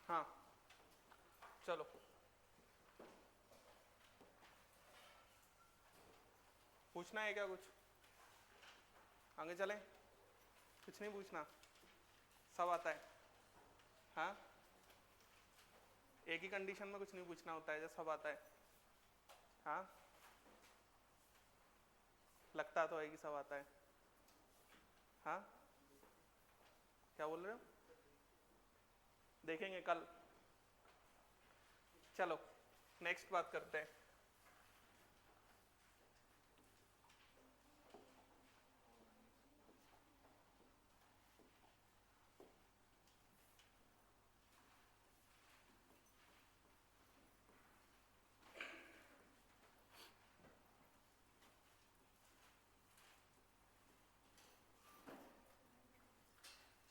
हाँ चलो पूछना है क्या कुछ, आगे चलें? कुछ नहीं पूछना, सब आता है। हाँ एक ही कंडीशन में कुछ नहीं पूछना होता है, जब सब आता है। हाँ लगता तो है कि सब आता है। हाँ क्या बोल रहे हो? देखेंगे कल। चलो नेक्स्ट बात करते हैं।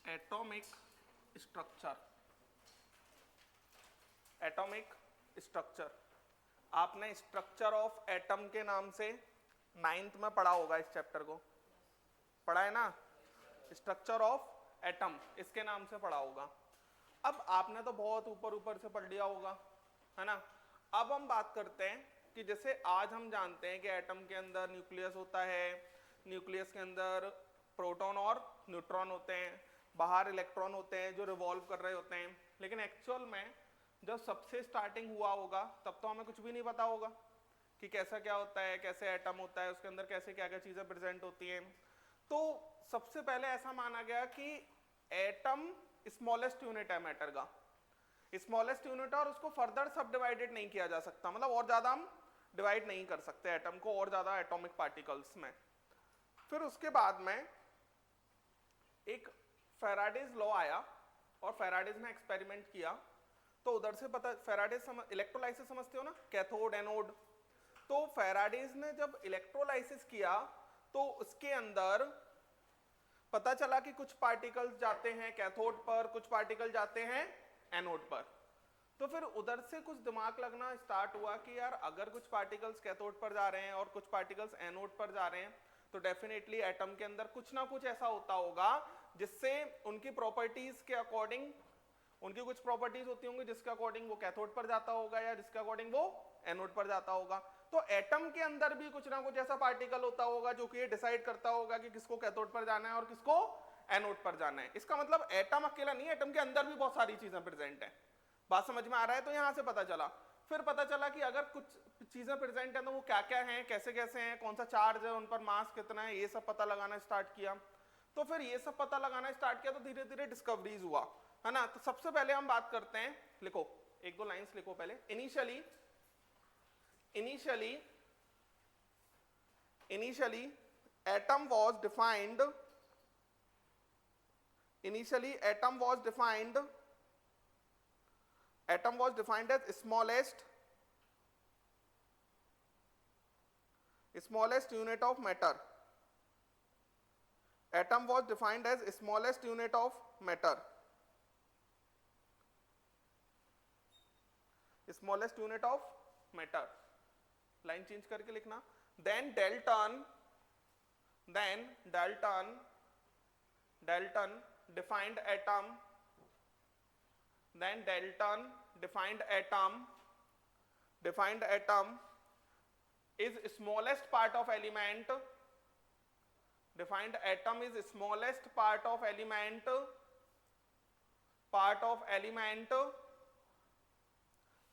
Atomic structure. एटॉमिक स्ट्रक्चर, आपने स्ट्रक्चर ऑफ एटम के नाम से 9th में पढ़ा होगा, इस चैप्टर को पढ़ा है ना? स्ट्रक्चर ऑफ एटम इसके नाम से पढ़ा होगा। अब आपने तो बहुत ऊपर ऊपर से पढ़ लिया होगा, है ना? अब हम बात करते हैं कि जैसे आज हम जानते हैं कि एटम के अंदर न्यूक्लियस होता है, न्यूक्लियस के अंदर प्रोटॉन और न्यूट्रॉन होते हैं, बाहर इलेक्ट्रॉन होते हैं जो रिवॉल्व कर रहे होते हैं। लेकिन एक्चुअल में जब सबसे स्टार्टिंग हुआ होगा तब तो हमें कुछ भी नहीं पता होगा कि कैसा क्या होता है, कैसे एटम होता है, उसके अंदर कैसे क्या क्या चीजें प्रेजेंट होती हैं। तो सबसे पहले ऐसा माना गया कि एटम स्मॉलेस्ट यूनिट है मैटर का, स्मॉलेस्ट यूनिट है, और उसको फर्दर सब डिवाइडेड नहीं किया जा सकता, मतलब और ज्यादा हम डिवाइड नहीं कर सकते एटम को और ज्यादा एटॉमिक पार्टिकल्स में। फिर उसके बाद में एक फेराडेज लॉ आया और फेराडेज ने एक्सपेरिमेंट किया, तो उधर से पता, फेराडेज इलेक्ट्रोलाइसिस समझते हो ना, कैथोड एनोड। तो फेराडेज ने जब इलेक्ट्रोलाइसिस किया तो उसके अंदर पता चला कि कुछ पार्टिकल्स जाते हैं कैथोड पर, कुछ पार्टिकल जाते हैं एनोड पर। तो फिर उधर से कुछ दिमाग लगना स्टार्ट हुआ कि यार अगर कुछ पार्टिकल्स कैथोड पर जा रहे हैं और कुछ पार्टिकल्स एनोड पर जा रहे हैं तो डेफिनेटली एटम के अंदर कुछ ना कुछ ऐसा होता होगा जिससे उनकी प्रॉपर्टीज के अकॉर्डिंग, उनकी कुछ प्रॉपर्टीज होती होंगी जिसके अकॉर्डिंग वो कैथोड पर जाता होगा या जिसके अकॉर्डिंग वो एनोड पर जाता होगा। तो एटम के अंदर भी कुछ ना कुछ ऐसा पार्टिकल होता होगा जो कि ये डिसाइड करता होगा कि किसको कैथोड पर जाना है और किसको एनोड पर जाना है। इसका मतलब एटम अकेला नहीं, एटम के अंदर भी बहुत सारी चीजें प्रेजेंट है। बात समझ में आ रहा है? तो यहां से पता चला, फिर पता चला कि अगर कुछ चीजें प्रेजेंट है तो वो क्या क्या हैं, कैसे कैसे हैं, कौन सा चार्ज है, उन पर मास कितना है, ये सब पता लगाना स्टार्ट किया। तो फिर ये सब पता लगाना स्टार्ट किया तो धीरे धीरे डिस्कवरीज हुआ, है ना? तो सबसे पहले हम बात करते हैं, लिखो एक दो लाइंस लिखो पहले। Initially initially initially atom was defined, initially atom was defined as smallest unit of matter. Atom was defined as smallest unit of matter, smallest unit of matter. Line change करके लिखना। then Dalton defined atom, then Dalton defined atom is smallest part of element, defined atom is smallest part of element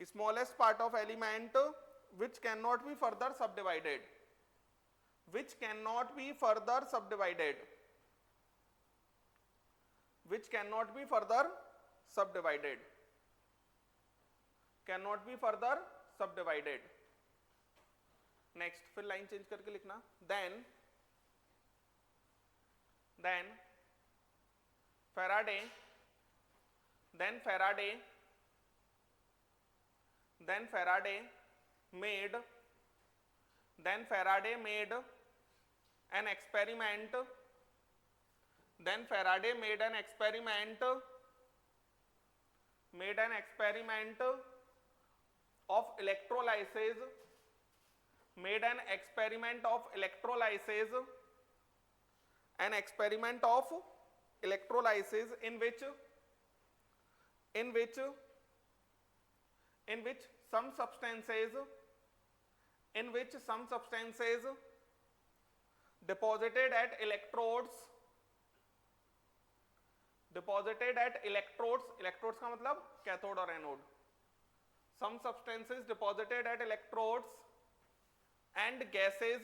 smallest part of element which cannot be further subdivided, which cannot be further subdivided, which cannot be further subdivided, cannot be further subdivided. Next फिर line change करके लिखना। then Faraday made an experiment, of electrolysis, made an experiment of electrolysis, in which in which some substances deposited at electrodes का मतलब cathode और anode, some substances deposited at electrodes and gases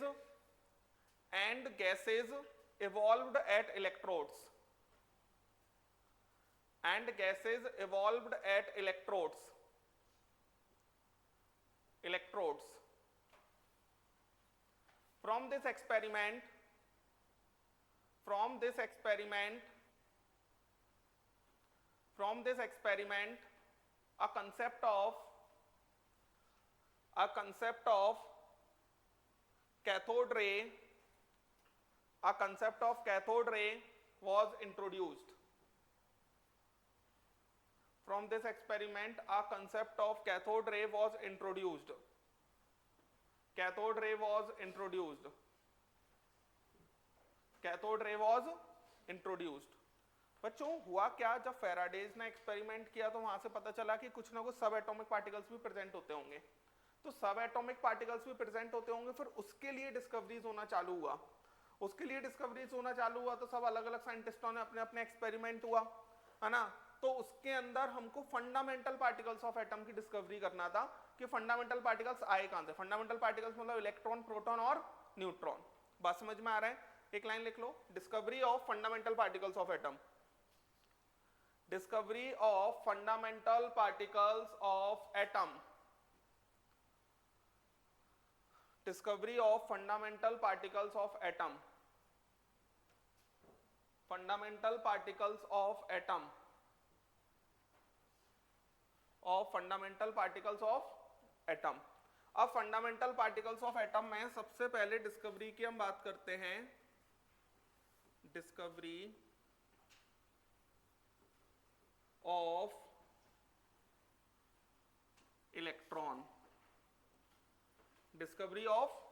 evolved at electrodes from this experiment a concept of cathode ray was introduced. From this experiment a concept of cathode ray was introduced. बच्चों हुआ क्या, जब Faraday's ने experiment किया तो वहां से पता चला कि कुछ ना कुछ सब एटॉमिक पार्टिकल्स भी प्रेजेंट होते होंगे, तो सब एटॉमिक पार्टिकल्स भी प्रेजेंट होते होंगे, फिर उसके लिए डिस्कवरीज होना चालू हुआ तो सब अलग अलग साइंटिस्टों ने अपने अपने एक्सपेरिमेंट हुआ, है ना। तो उसके अंदर हमको फंडामेंटल पार्टिकल्स ऑफ एटम की डिस्कवरी करना था कि फंडामेंटल पार्टिकल्स आए कहां से। फंडामेंटल पार्टिकल्स मतलब इलेक्ट्रॉन, प्रोटॉन और न्यूट्रॉन। बात समझ में आ रहा है? एक लाइन लिख लो, discovery of fundamental particles of atom. Discovery of fundamental particles of atom. Discovery of fundamental particles of atom. Fundamental particles of atom. Of fundamental particles of atom. अब फंडामेंटल पार्टिकल्स ऑफ एटम में सबसे पहले discovery की हम बात करते हैं। Discovery of electron. Discovery of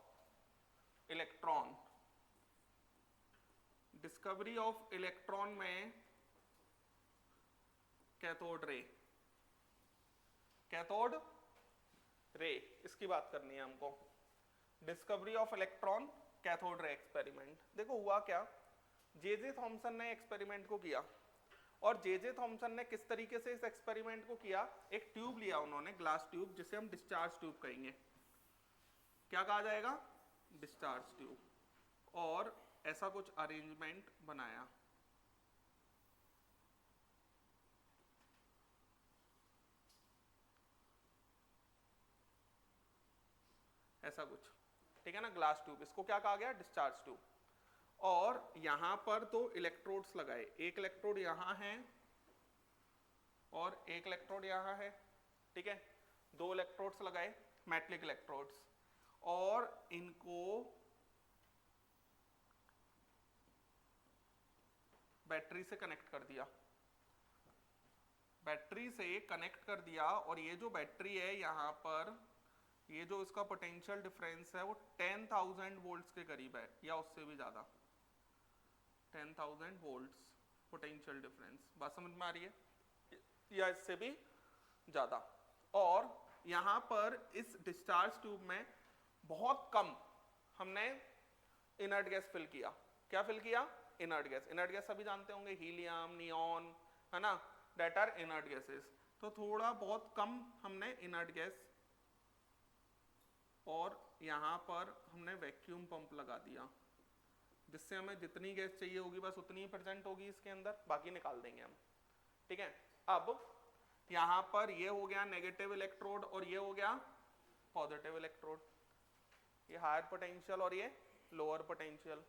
electron. Discovery of electron में कैथोड रे। कैथोड रे इसकी बात करनी है हमको। Discovery of electron, cathode ray experiment. देखो हुआ क्या, जे थॉमसन ने एक्सपेरिमेंट को किया, और जे थॉमसन ने किस तरीके से इस एक्सपेरिमेंट को किया, एक ट्यूब लिया उन्होंने, ग्लास ट्यूब, जिसे हम डिस्चार्ज ट्यूब कहेंगे। क्या कहा जाएगा? Discharge tube. और ऐसा कुछ अरेंजमेंट बनाया, ऐसा कुछ, ठीक है ना, ग्लास ट्यूब। इसको क्या कहा गया? Discharge tube. और यहां पर दो इलेक्ट्रोड्स लगाए, एक इलेक्ट्रोड यहां है और एक इलेक्ट्रोड यहां है, ठीक है। दो इलेक्ट्रोड्स लगाए, मेटलिक इलेक्ट्रोड्स, और इनको बैटरी से कनेक्ट कर दिया। बैटरी से कनेक्ट कर दिया, और ये जो बैटरी है यहां पर, ये जो इसका पोटेंशियल डिफरेंस है वो 10,000 वोल्ट्स के करीब है, या उससे भी ज्यादा। 10,000 वोल्ट्स पोटेंशियल डिफरेंस। बात समझ में आ रही है? या इससे भी ज्यादा। और यहां पर इस डिस्चार्ज ट्यूब में बहुत कम हमने इनर्ट गैस फिल किया। क्या फिल किया? Inert gas. इनर्ट गैस सभी जानते होंगे, हीलियम, नियॉन, है ना, दैट आर इनर्ट गैसेस। तो थोड़ा बहुत कम हमने इनर्ट गैस, और यहां पर हमने वैक्यूम पंप लगा दिया, जिससे हमें जितनी गैस चाहिए होगी बस उतनी ही प्रेजेंट होगी इसके अंदर, बाकी निकाल देंगे हम, ठीक है। अब यहां पर ये हो गया नेगेटिव इलेक्ट्रोड और ये हो गया पॉजिटिव इलेक्ट्रोड, ये हायर पोटेंशियल और ये लोअर पोटेंशियल।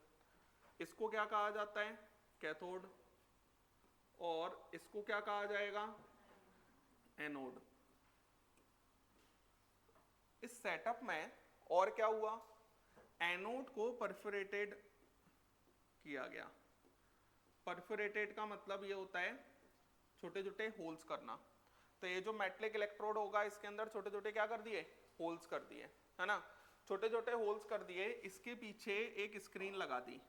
इसको क्या कहा जाता है? कैथोड। और इसको क्या कहा जाएगा? एनोड। इस सेटअप में और क्या हुआ? एनोड को परफोरेटेड किया गया। परफोरेटेड का मतलब ये होता है छोटे छोटे होल्स करना। तो ये जो मेटलिक इलेक्ट्रोड होगा इसके अंदर छोटे छोटे क्या कर दिए? होल्स कर दिए, है ना। छोटे छोटे होल्स कर दिए, इसके पीछे एक स्क्रीन लगा दी।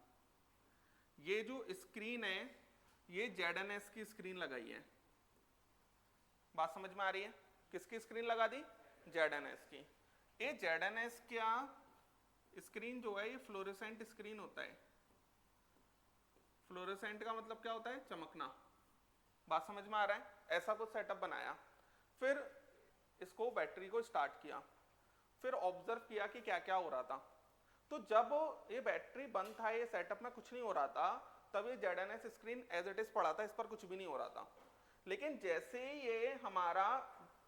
ये जो स्क्रीन है ये ZNS की स्क्रीन लगाई है। बात समझ में आ रही है? किसकी स्क्रीन लगा दी? ZNS की। ये ZNS क्या स्क्रीन जो है ये फ्लोरेसेंट स्क्रीन होता है। फ्लोरेसेंट का मतलब क्या होता है? चमकना। बात समझ में आ रहा है? ऐसा कुछ सेटअप बनाया, फिर इसको बैटरी को स्टार्ट किया, फिर ऑब्जर्व किया कि क्या क्या हो रहा था। तो जब ये बैटरी बंद था, ये सेटअप में कुछ नहीं हो रहा था, तब ये ZNS screen as it is पड़ा था, इस पर कुछ भी नहीं हो रहा था। लेकिन जैसे ये हमारा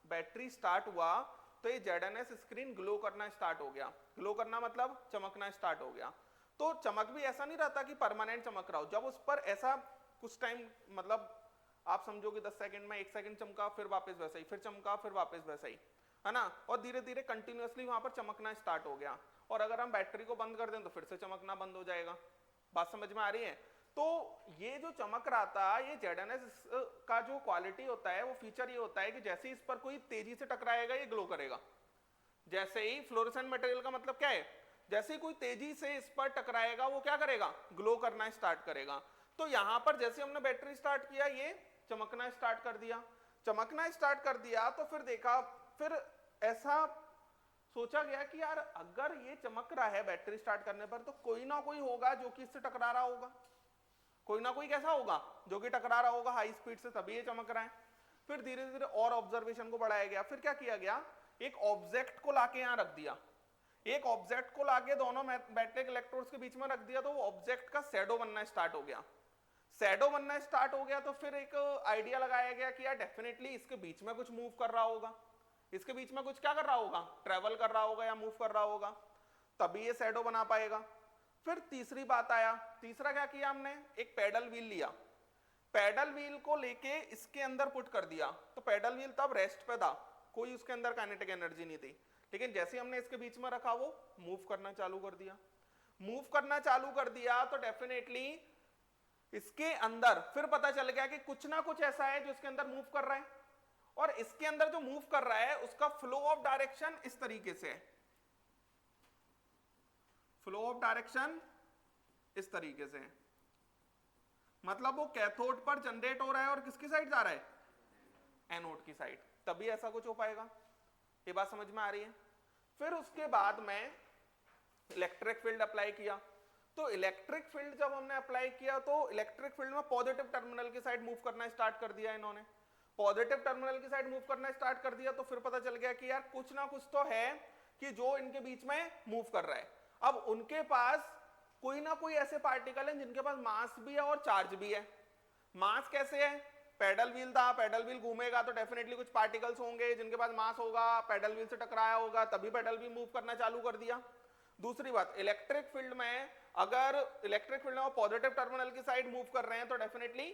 बैटरी स्टार्ट हुआ तो ये ZNS स्क्रीन ग्लो करना स्टार्ट हो गया। ग्लो करना मतलब चमकना स्टार्ट हो गया। तो चमक भी ऐसा नहीं रहता कि परमानेंट चमक रहा हो, जब उस पर ऐसा कुछ टाइम, मतलब आप समझो कि 10 सेकंड में 1 सेकंड चमका, फिर वापस वैसा ही, फिर चमका, फिर वापस वैसा ही, है ना, और धीरे धीरे कंटिन्यूअसली वहां पर चमकना स्टार्ट हो गया। और अगर हम बैटरी को बंद कर दें तो फिर से चमकना बंद हो जाएगा। बात समझ में आ रही है? तो ये जो चमक रहा था, ये ZNS का जो क्वालिटी होता है, वो फीचर ये होता है कि जैसे ही इस पर कोई तेजी से टकराएगा ये ग्लो करेगा। जैसे ही फ्लोरेसेंट मटेरियल का मतलब क्या है? जैसे ही कोई तेजी से इस पर टकराएगा वो क्या करेगा? ग्लो करना स्टार्ट करेगा। तो यहां पर जैसे हमने बैटरी स्टार्ट किया, ये चमकना स्टार्ट कर दिया। चमकना स्टार्ट कर दिया तो फिर देखा, फिर ऐसा सोचा गया कि यार अगर ये चमक रहा है बैटरी स्टार्ट करने पर, तो कोई ना कोई होगा जो कि इससे टकरा रहा होगा। कोई ना कोई कैसा होगा जो कि टकरा रहा होगा हाई स्पीड से, तभी ये चमक रहा है। फिर धीरे धीरे और ऑब्जर्वेशन को बढ़ाया गया। फिर क्या किया गया? एक ऑब्जेक्ट को लाके यहां रख दिया। एक ऑब्जेक्ट को लाके दोनों मैग्नेटिक इलेक्ट्रोड्स के बीच में रख दिया, तो वो ऑब्जेक्ट का शैडो बनना स्टार्ट हो गया। शैडो बनना स्टार्ट हो गया तो फिर एक आइडिया लगाया गया कि यार डेफिनेटली इसके बीच में कुछ मूव कर रहा होगा, इसके बीच में कुछ क्या कर रहा होगा? ट्रेवल कर रहा होगा या मूव कर रहा होगा, तभी ये शैडो बना पाएगा। फिर तीसरी बात आया। तीसरा क्या किया हमने? एक पैडल व्हील लिया। पैडल व्हील को लेके इसके अंदर पुट कर दिया। तो पैडल व्हील तब रेस्ट पे था, कोई उसके अंदर काइनेटिक एनर्जी नहीं थी, लेकिन जैसे हमने इसके बीच में रखा वो मूव करना चालू कर दिया। मूव करना चालू कर दिया तो डेफिनेटली इसके अंदर फिर पता चल गया कि कुछ ना कुछ ऐसा है जो इसके अंदर मूव कर रहा है, और इसके अंदर जो मूव कर रहा है उसका फ्लो ऑफ डायरेक्शन इस तरीके से है। फ्लो ऑफ डायरेक्शन इस तरीके से है, मतलब वो कैथोड पर जनरेट हो रहा है और किसकी साइड जा रहा है? एनोड की साइड, तभी ऐसा कुछ हो पाएगा। ये बात समझ में आ रही है? फिर उसके बाद में इलेक्ट्रिक फील्ड अप्लाई किया। तो इलेक्ट्रिक फील्ड जब हमने अप्लाई किया तो इलेक्ट्रिक फील्ड में पॉजिटिव टर्मिनल की साइड मूव करना स्टार्ट कर दिया इन्होंने। पॉजिटिव टर्मिनल की साइड मूव करना स्टार्ट कर दिया तो फिर पता चल गया कि यार कुछ ना कुछ तो है कि जो इनके बीच में मूव कर रहा है। अब उनके पास कोई ना कोई ऐसे पार्टिकल हैं जिनके पास मास भी है और चार्ज भी है। मास कैसे है? पैडल व्हील था, पैडल व्हील घूमेगा तो डेफिनेटली कुछ पार्टिकल्स होंगे जिनके पास मास होगा, पैडल व्हील से टकराया होगा, तभी पैडल व्हील मूव करना चालू कर दिया। दूसरी बात, इलेक्ट्रिक फील्ड में अगर इलेक्ट्रिक फील्ड में पॉजिटिव टर्मिनल की साइड मूव कर रहे हैं तो डेफिनेटली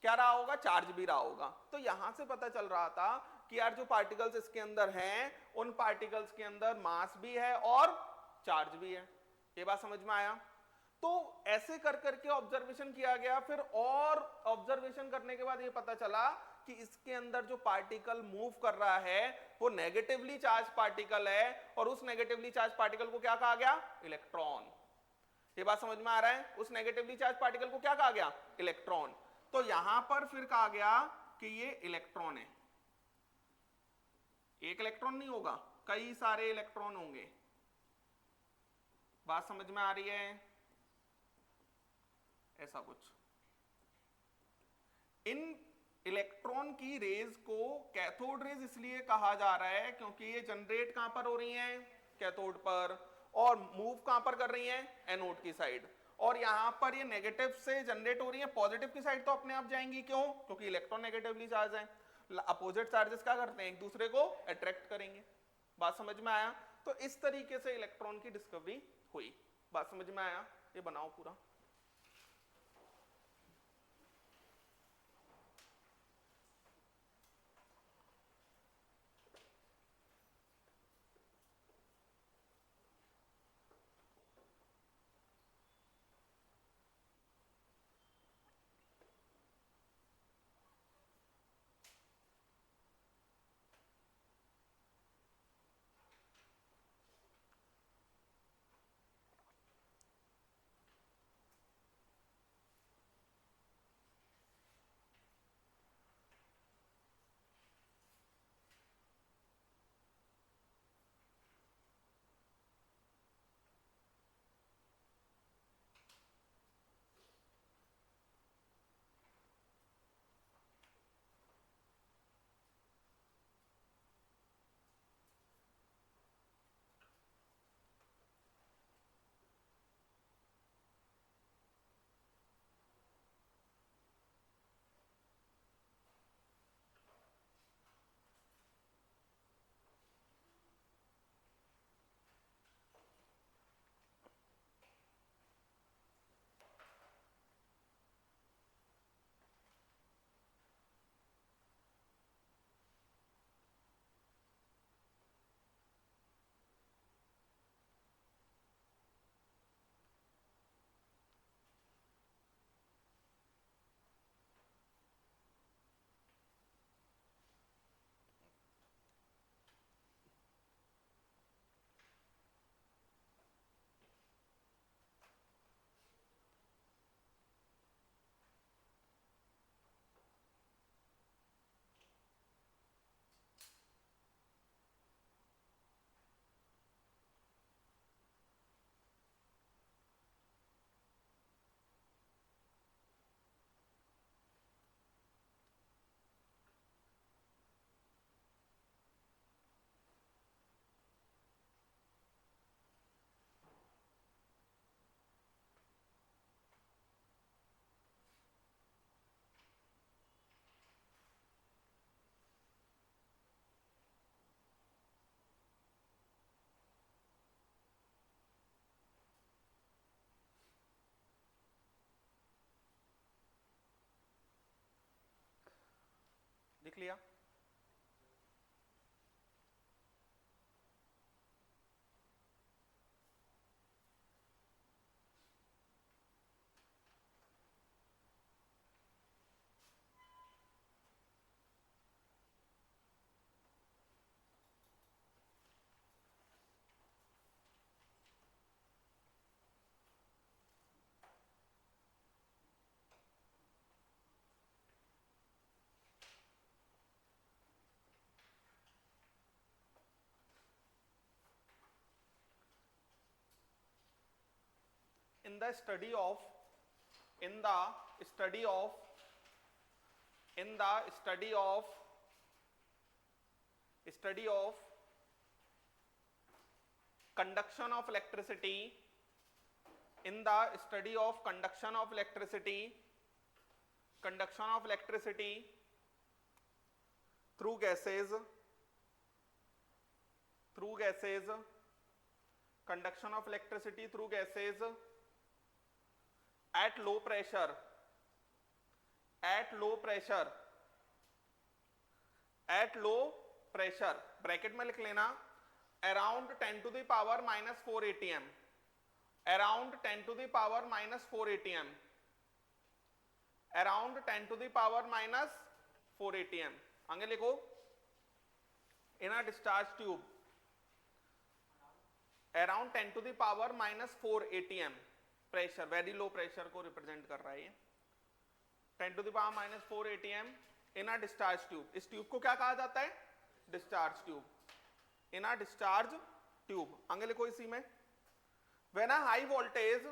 क्या रहा होगा? चार्ज भी रहा होगा। तो यहां से पता चल रहा था कि यार जो पार्टिकल्स इसके अंदर हैं उन पार्टिकल्स के अंदर मास भी है और चार्ज भी है। ये बात समझ में आया? तो ऐसे कर करके ऑब्जर्वेशन किया गया। फिर और ऑब्जर्वेशन करने के बाद ये पता चला कि इसके अंदर जो पार्टिकल मूव कर रहा है वो नेगेटिवली चार्ज पार्टिकल है, और उस नेगेटिवली चार्ज पार्टिकल को क्या कहा गया? इलेक्ट्रॉन। ये बात समझ में आ रहा है? उस नेगेटिवली चार्ज पार्टिकल को क्या कहा गया? इलेक्ट्रॉन। तो यहां पर फिर कहा गया कि ये इलेक्ट्रॉन है। एक इलेक्ट्रॉन नहीं होगा, कई सारे इलेक्ट्रॉन होंगे। बात समझ में आ रही है? ऐसा कुछ। इन इलेक्ट्रॉन की रेज को कैथोड रेज इसलिए कहा जा रहा है क्योंकि ये जनरेट कहां पर हो रही हैं? कैथोड पर, और मूव कहां पर कर रही हैं? एनोड की साइड। और यहां पर ये नेगेटिव से जनरेट हो रही है, पॉजिटिव की साइड तो अपने आप जाएंगी। क्यों? क्योंकि इलेक्ट्रॉन नेगेटिवली चार्ज है। अपोजिट चार्जेस क्या करते हैं? एक दूसरे को अट्रैक्ट करेंगे। बात समझ में आया? तो इस तरीके से इलेक्ट्रॉन की डिस्कवरी हुई। बात समझ में आया? ये बनाओ पूरा। लिख लिया। in the study of in the study of in the study of study of conduction of electricity in the study of conduction of electricity through gases conduction of electricity through gases at low pressure bracket में लिख लेना around 10 to the power minus 4 atm around 10 to the power minus 4 atm around 10 to the power minus 4 atm आगे लिखो in a discharge tube around 10 to the power minus 4 atm pressure, very low pressure को represent कर रहा है ये 10 to the power minus 4 atm in a discharge tube. इस tube को क्या कहा जाता है? Discharge tube, in a discharge tube. आगे लिखो इसी में when a high voltage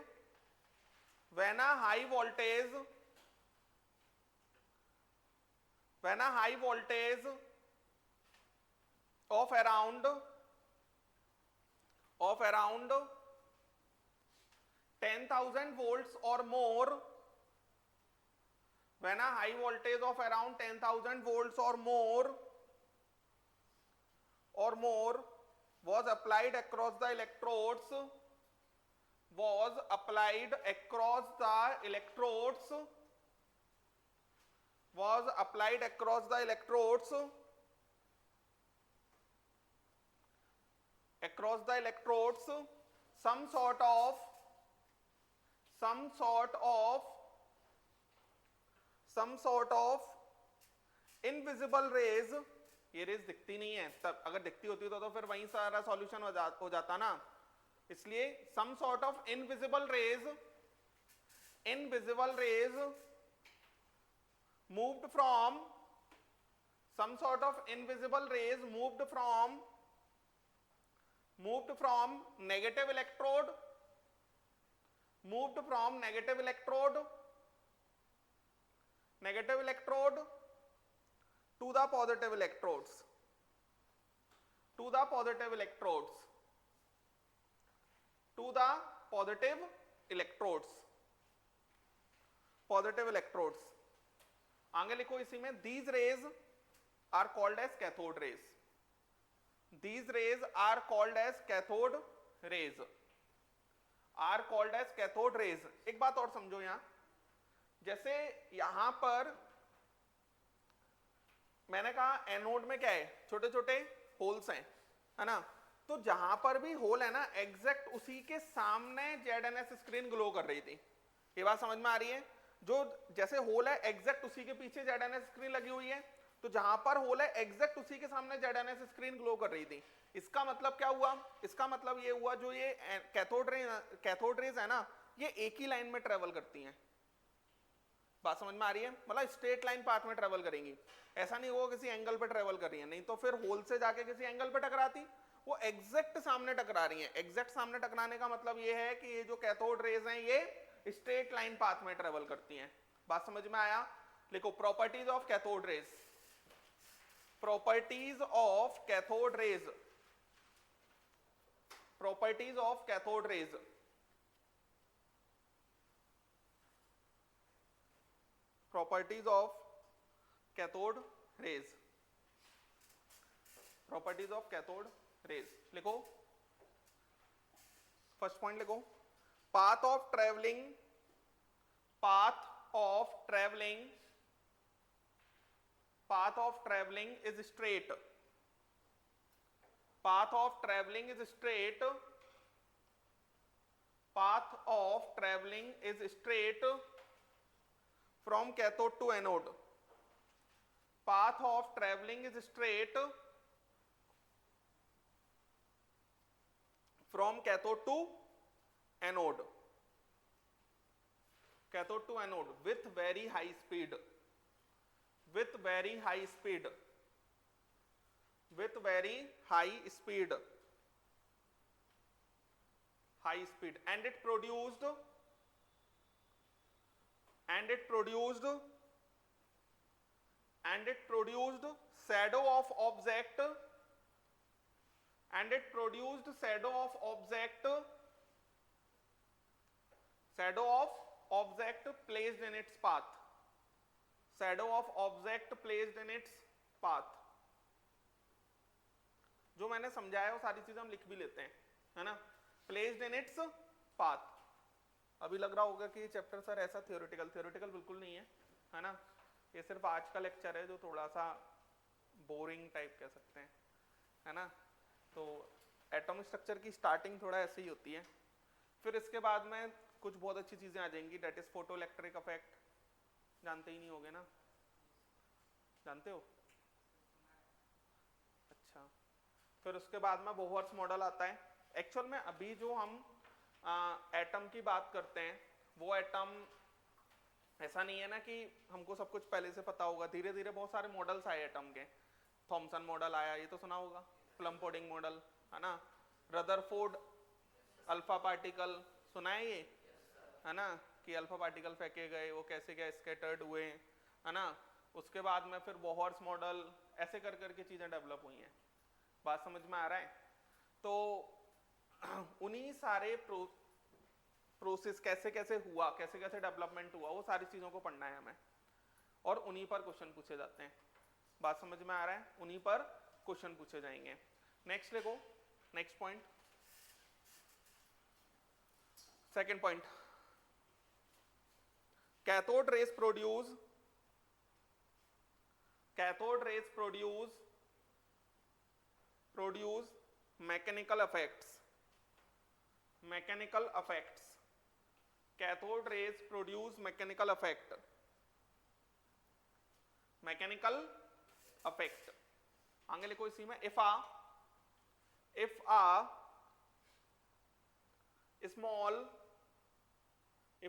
of around 10,000 volts or more, when a high voltage of around 10,000 volts or more was applied across the electrodes some sort of invisible rays, ये raise दिखती नहीं है, तब अगर दिखती होती तो फिर वहीं सारा सॉल्यूशन हो जाता ना, इसलिए some sort of invisible rays moved from negative electrode to the positive electrodes आगे लिखो इसी में these rays are called as cathode rays। एक बात और समझो यहां, जैसे यहां पर मैंने कहा एनोड में क्या है, छोटे छोटे होल्स हैं, है ना, तो जहां पर भी होल है ना एग्जैक्ट उसी के सामने ZNS स्क्रीन ग्लो कर रही थी। ये बात समझ में आ रही है? जो जैसे होल है एग्जैक्ट उसी के पीछे ZNS स्क्रीन लगी हुई है, तो जहां पर होल है एग्जैक्ट उसी के सामने ZNS स्क्रीन ग्लो कर रही थी। इसका मतलब क्या हुआ? इसका मतलब ये हुआ जो ये कैथोड रेज है ना, ये एक ही लाइन में ट्रेवल करती हैं। बात समझ में आ रही है? मतलब स्ट्रेट लाइन पाथ में ट्रेवल करेंगी, ऐसा नहीं होगा किसी एंगल पे ट्रेवल कर रही है, नहीं तो फिर होल से जाके किसी एंगल पे टकराती, वो एग्जैक्ट सामने टकरा रही हैं। एग्जैक्ट सामने टकराने का मतलब ये है कि ये जो कैथोड रेज हैं ये स्ट्रेट लाइन पाथ में ट्रेवल करती हैं। बात समझ में आया? लिखो properties of cathode rays, properties of cathode rays, properties of cathode rays. Properties of cathode rays, properties of cathode rays लिखो। फर्स्ट पॉइंट लिखो, path of travelling path of traveling is straight, path of traveling is straight, path of traveling is straight from cathode to anode, path of traveling is straight from cathode to anode, cathode to anode with very high speed, with very high speed, with very high speed, high speed, and it produced shadow of object, and it produced shadow of object, shadow of object placed in its path, shadow of object placed in its path. जो मैंने समझाया वो सारी चीजें हम लिख भी लेते हैं, है ना. placed in its path. अभी लग रहा होगा कि ये चैप्टर सर ऐसा थियोरेटिकल बिल्कुल नहीं है ना. ये सिर्फ आज का लेक्चर है जो थोड़ा सा बोरिंग टाइप कह सकते हैं, है ना. तो एटम स्ट्रक्चर की स्टार्टिंग थोड़ा ऐसे ही होती है, फिर इसके बाद में कुछ बहुत अच्छी चीजें आ जाएंगी. That is photo electric effect, जानते ही नहीं होगे ना, जानते हो? अच्छा, फिर उसके बाद में बोहर्स मॉडल आता है. एक्चुअल में अभी जो हम एटम की बात करते हैं वो एटम ऐसा नहीं है ना कि हमको सब कुछ पहले से पता होगा. धीरे धीरे बहुत सारे मॉडल्स आए एटम के. थॉमसन मॉडल आया, ये तो सुना होगा. प्लम पुडिंग मॉडल, है ना. रदरफोर्ड अल्फा पार्टिकल सुना है ये, है ना, कि अल्फा पार्टिकल फेंके गए, वो कैसे क्या स्कैटर्ड हुए, है ना. उसके बाद में फिर बोहर्स मॉडल, ऐसे कर करके चीजें डेवलप हुई हैं. बात समझ में आ रहा है? तो उन्हीं सारे प्रोसेस कैसे कैसे हुआ, कैसे कैसे डेवलपमेंट हुआ, वो सारी चीजों को पढ़ना है हमें, और उन्हीं पर क्वेश्चन पूछे जाते हैं. बात समझ में आ रहा है? उन्हीं पर क्वेश्चन पूछे जाएंगे. नेक्स्ट देखो, next point, second point, cathode rays produce mechanical effects, mechanical effects. Cathode rays produce mechanical effect, mechanical effect. आगे लिखो इसी में, if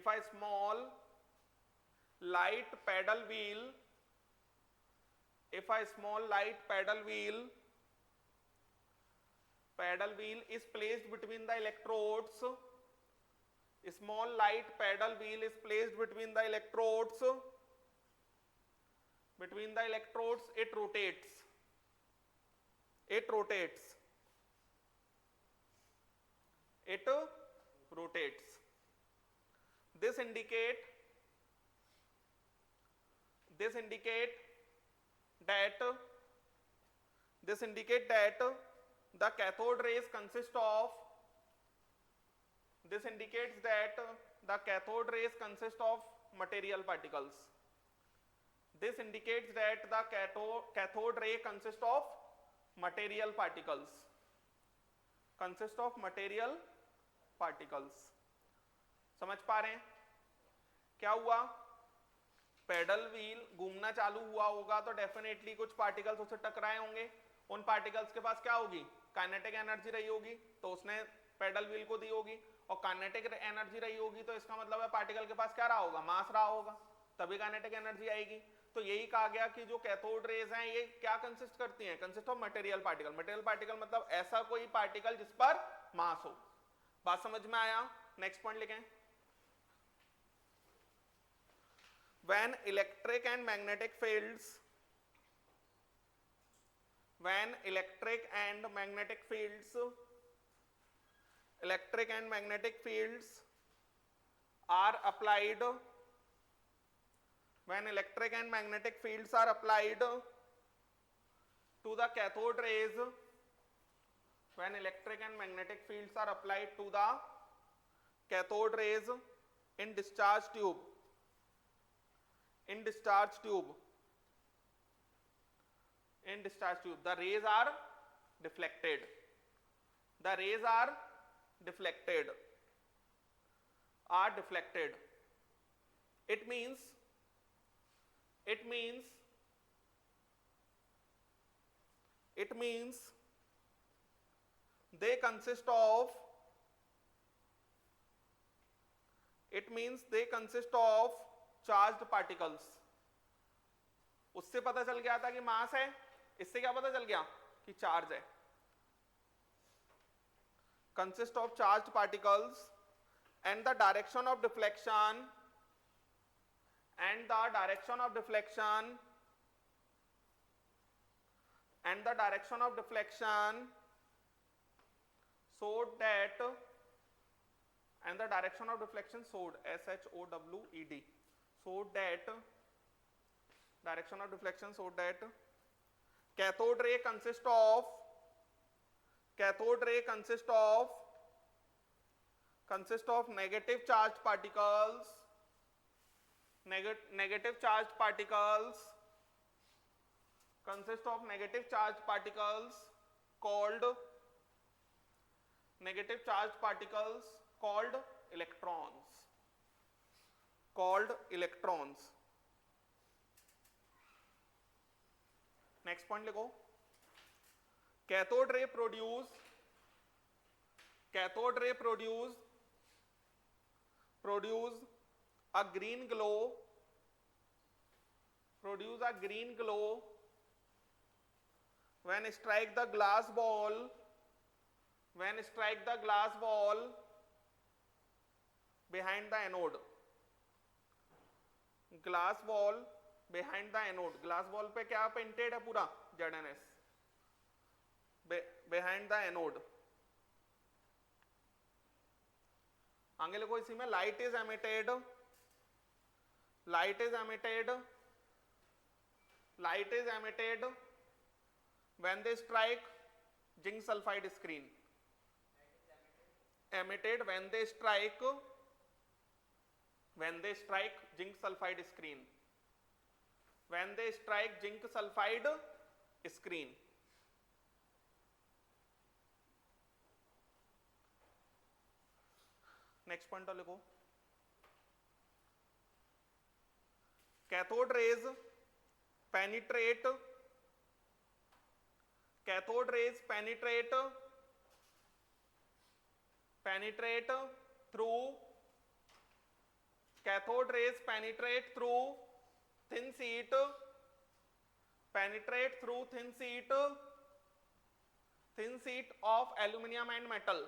a small light pedal wheel, if a small light pedal wheel is placed between the electrodes, small light pedal wheel is placed between the electrodes, it rotates, it rotates. This indicate that the cathode rays consist of, this indicates that the cathode rays consist of material particles. This indicates that the cathode ray consists of material particles, consist of material particles. समझ पा रहे हैं? क्या हुआ? Pedal wheel घूमना चालू हुआ होगा तो डेफिनेटली कुछ पार्टिकल्स उससे टकराए होंगे. उन पार्टिकल्स के पास क्या होगी? काइनेटिक एनर्जी रही होगी, तो उसने पेडल व्हील को दी होगी, और काइनेटिक एनर्जी रही होगी तो इसका मतलब है पार्टिकल के पास क्या रहा होगा? मास रहा होगा, तभी काइनेटिक एनर्जी आएगी. तो यही कहा गया कि जो कैथोड रेज हैं ये क्या कंसिस्ट करती हैं? Consist of material particle. Material particle मतलब ऐसा कोई पार्टिकल जिस पर मास हो. बात समझ में आया? नेक्स्ट पॉइंट लिखें. When electric and magnetic fields are applied, when electric and magnetic fields are applied to the cathode rays, when electric and magnetic fields are applied to the cathode rays in discharge tube, in discharge tube. The rays are deflected. The rays are deflected. Are deflected. It means they consist of charged particles. उससे पता चल गया था कि मास है, इससे क्या पता चल गया कि चार्ज है. Consist of charged particles and the direction of deflection showed that cathode ray consists of negative charged particles called electrons. Next point लिखो. Cathode ray produce a green glow when strike the glass ball behind the anode. Glass ball behind the anode. Glass ball पे क्या painted है पूरा ZNS behind the anode. आगे लिखो इसी में light is emitted when they strike zinc sulfide screen. Emitted when they strike zinc sulfide screen. Next point लिखो. Cathode rays penetrate through thin sheet of aluminum and metal.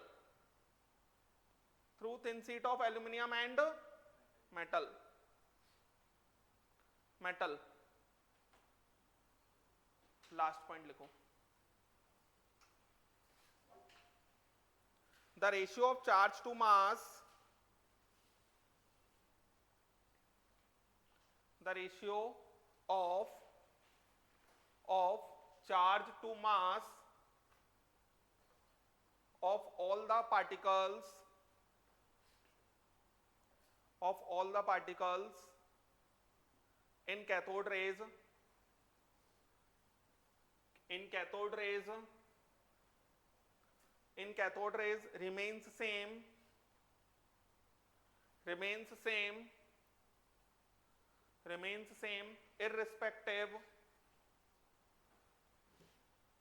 Last point लिखो. The ratio of charge to mass of all the particles in cathode rays remains same